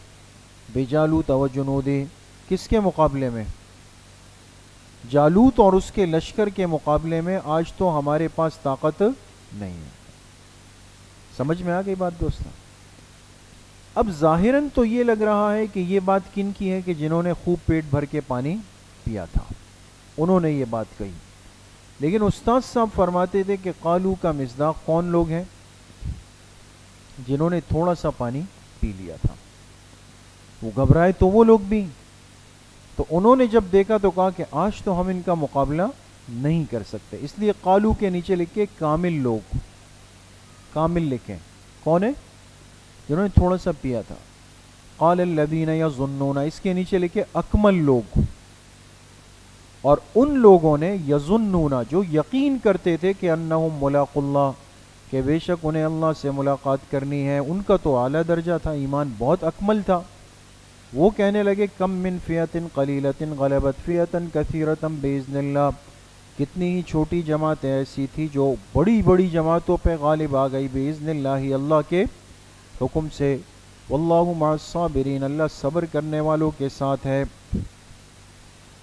بجالوت وجنودہ، کس کے مقابلے میں؟ جالوت اور اس کے لشکر کے مقابلے میں آج تو ہمارے پاس طاقت نہیں ہے. سمجھ میں آ گئی بات دوستاں؟ اب ظاہراً تو یہ لگ رہا ہے کہ یہ بات کن کی ہے، کہ جنہوں نے خوب پیٹ بھر کے پانی پیا تھا انہوں نے یہ بات کہی. لیکن استاد صاحب فرماتے تھے کہ قالو کا مصداق کون لوگ ہیں؟ جنہوں نے تھوڑا سا پانی پی لیا تھا. وہ گھبرائے تو وہ لوگ بھی، تو انہوں نے جب دیکھا تو کہا کہ آج تو ہم ان کا مقابلہ نہیں کر سکتے، اس لیے قالو کے نیچے لکھے کامل لوگ، کامل لکھیں. کون ہے؟ جنہوں نے تھوڑا سا پیا تھا. قال الذین یظنون، اس کے نیچے لکھے اکمل لوگ، اور ان لوگوں نے یظنون جو یقین کرتے تھے کہ انہم ملاق اللہ، کہ بے شک انہیں اللہ سے ملاقات کرنی ہے، ان کا تو اعلیٰ درجہ تھا، ایمان بہت اکمل تھا. وہ کہنے لگے کم من فئۃ قلیلۃ غلبت فئۃ کثیرۃ باذن اللہ، کتنی ہی چھوٹی جماعتیں ایسی تھی جو بڑی بڑی جماعتوں پہ غالب آ گئی، باذن اللہ، اللہ کے حکم سے. واللہ مع الصابرین، اللہ صبر کرنے والوں کے ساتھ ہے.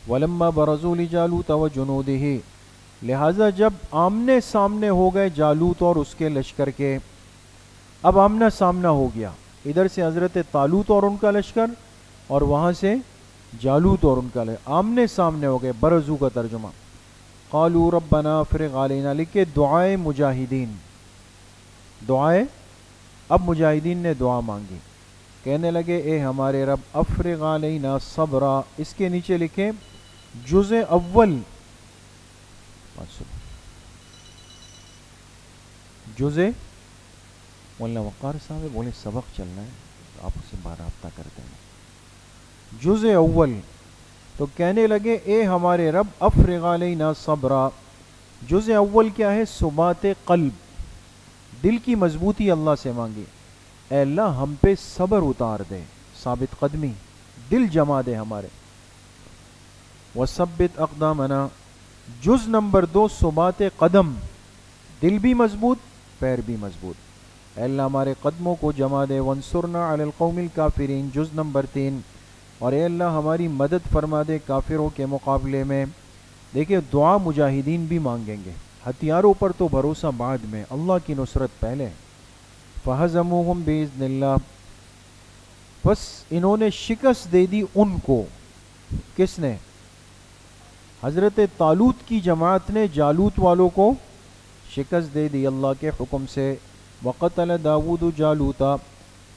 ولما برزوا لجالوت وجنودہ، لہذا جب آمنے سامنے ہو گئے جالوت اور اس کے لشکر کے، اب آمنا سامنا ہو گیا، ادھر سے حضرت طالوت اور ان کا لشکر اور وہاں سے جالوت اور ان کا لشکر آمنے سامنے ہو گئے. برزو کا ترجمہ، قالوا ربنا افرغ علینا، لکھے دعائے مجاہدین، دعائے، اب مجاہدین نے دعا مانگی، کہنے لگے اے ہمارے رب افرغ علینا صبرا، اس کے نیچے لکھے جزء اول، جزء، مولانا وقار صاحب بولے سبق چلنا ہے، آپ اسے رابطہ کرتے ہیں. جزء اول، تو کہنے لگے اے ہمارے رب افرغ علینا صبرا. جزء اول کیا ہے؟ ثبات قلب، دل کی مضبوطی اللہ سے مانگی، اے اللہ ہم پہ صبر اتار دے، ثابت قدمی، دل جما دے ہمارے. وثبت اقدامنا، جز نمبر 2 ثبات قدم، دل بھی مضبوط پیر بھی مضبوط، اے اللہ ہمارے قدموں کو جما دے. وانصرنا علی القوم الکافرین، جز نمبر 3، اور اے اللہ ہماری مدد فرما دے کافروں کے مقابلے میں. دیکھیں دعا مجاہدین بھی مانگیں گے، ہتھیاروں پر تو بھروسہ بعد میں، اللہ کی نصرت پہلے. فہزموہم باذن اللہ، بس انہوں نے شکست دے دی ان کو. کس نے؟ حضرت طالوت کی جماعت نے جالوت والوں کو شکست دے دی اللہ کے حکم سے. وقتل داود جالوتا،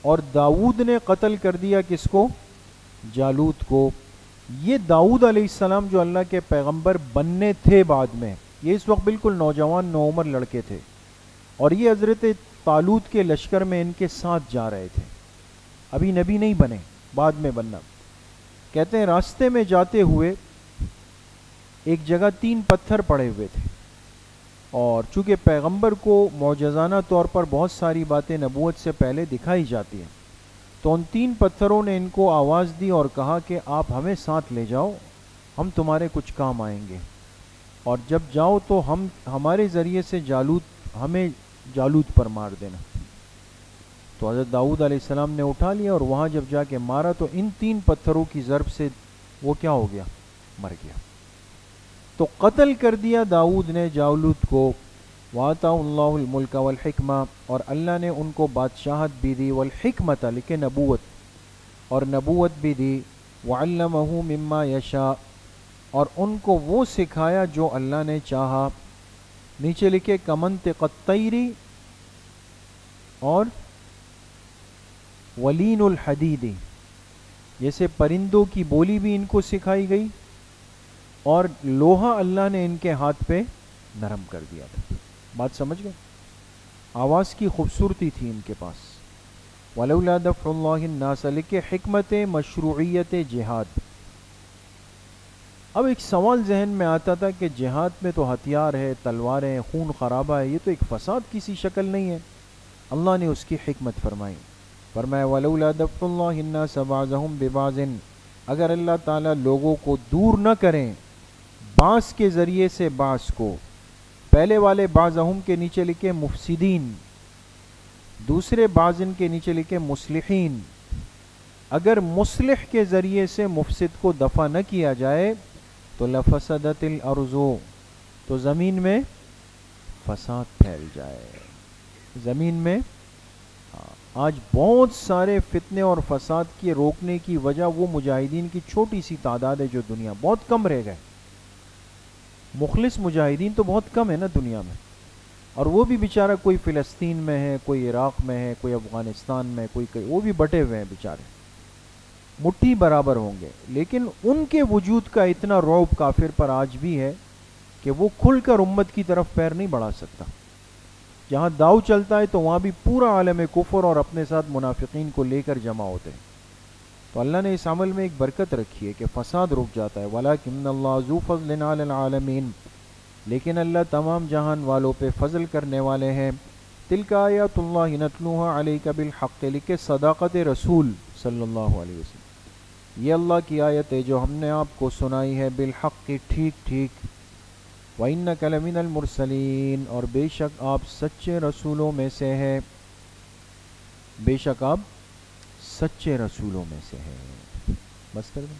اور داود نے قتل کر دیا کس کو؟ جالوت کو. یہ داؤد علیہ السلام جو اللہ کے پیغمبر بننے تھے بعد میں، یہ اس وقت بالکل نوجوان نوعمر لڑکے تھے، اور یہ حضرت طالوت کے لشکر میں ان کے ساتھ جا رہے تھے، ابھی نبی نہیں بنے، بعد میں بننا. کہتے ہیں راستے میں جاتے ہوئے ایک جگہ 3 پتھر پڑے ہوئے تھے، اور چونکہ پیغمبر کو معجزانہ طور پر بہت ساری باتیں نبوت سے پہلے دکھائی جاتی ہیں، تو ان 3 پتھروں نے ان کو آواز دی اور کہا کہ آپ ہمیں ساتھ لے جاؤ، ہم تمہارے کچھ کام آئیں گے، اور جب جاؤ تو ہمارے ذریعے سے ہمیں جالوت پر مار دینا۔ تو حضرت داؤد علیہ السلام نے اٹھا لیا، اور وہاں جب جا کے مارا تو ان 3 پتھروں کی ضرب سے وہ کیا ہو گیا؟ مر گیا۔ تو قتل کر دیا داؤد نے جالوت کو، وَآتَاهُ اللَّهُ الْمُلْكَ وَالْحِكْمَةَ، اور اللہ نے ان کو بادشاہت بھی دی، والحکمت لکھے نبوت، اور نبوت بھی دی، وَعَلَّمَهُ مِمَّا يَشَاءُ، اور ان کو وہ سکھایا جو اللہ نے چاہا۔ نیچے لکھے کمنطق الطیر اور ولین الحدید، جیسے پرندوں کی بولی بھی ان کو سکھائی گئی، اور لوہا اللہ نے ان کے ہاتھ پہ نرم کر دیا تھا۔ بات سمجھ گئے؟ آواز کی خوبصورتی تھی ان کے پاس۔ وَلَوْلَا دَفْعُ اللَّهِ النَّاسَ، لکھے حکمت مشروعیت جہاد۔ اب ایک سوال ذہن میں آتا تھا کہ جہاد میں تو ہتھیار ہے، تلواریں ہیں، خون خرابہ ہے، یہ تو ایک فساد کسی شکل نہیں ہے۔ اللہ نے اس کی حکمت فرمائی، فرمایا وَلَوْلَا دَفْعُ اللَّهِ النَّاسَ بَعْضَهُمْ بِبَعْضٍ، اگر اللہ تعالیٰ لوگوں کو دور نہ کریں بعض کے ذریعے سے بعض کو، پہلے والے بعضہم کے نیچے لکھے مفسدین، دوسرے بعضن کے نیچے لکھے مصلحین، اگر مصلح کے ذریعے سے مفسد کو دفع نہ کیا جائے تو لفسدت الارض، تو زمین میں فساد پھیل جائے۔ زمین میں آج بہت سارے فتنے اور فساد کی روکنے کی وجہ وہ مجاہدین کی چھوٹی سی تعداد ہے جو دنیا، بہت کم رہ گئے، مخلص مجاہدین تو بہت کم ہے نا دنیا میں، اور وہ بھی بیچارہ کوئی فلسطین میں ہے، کوئی عراق میں ہے، کوئی افغانستان میں، کوئی وہ بھی بٹے ہوئے ہیں بیچارے، مٹھی برابر ہوں گے، لیکن ان کے وجود کا اتنا رعب کافر پر آج بھی ہے کہ وہ کھل کر امت کی طرف پیر نہیں بڑھا سکتا۔ جہاں داؤ چلتا ہے تو وہاں بھی پورا عالم کفر اور اپنے ساتھ منافقین کو لے کر جمع ہوتے ہیں۔ تو اللہ نے اس عمل میں ایک برکت رکھی ہے کہ فساد رک جاتا ہے۔ وَلَكِنَّ اللَّهَ ذُو فَضْلٍ عَلَى الْعَالَمِينَ، لیکن اللہ تمام جہان والوں پہ فضل کرنے والے ہیں۔ تِلْكَ آیاتُ اللَّهِ نَتْلُوهَا عَلَيْكَ بِالْحَقِّ، لکھے صداقت رسول صلی اللہ علیہ وسلم، یہ اللہ کی آیت ہے جو ہم نے آپ کو سنائی ہے، بالحق، ٹھیک ٹھیک، وَإِنَّكَ لَمِنَ الْمُرْسَلِينَ، اور بے شک آپ سچے رسولوں میں سے ہیں، بے شک آپ سچے رسولوں میں سے ہیں۔ بس کر دیں۔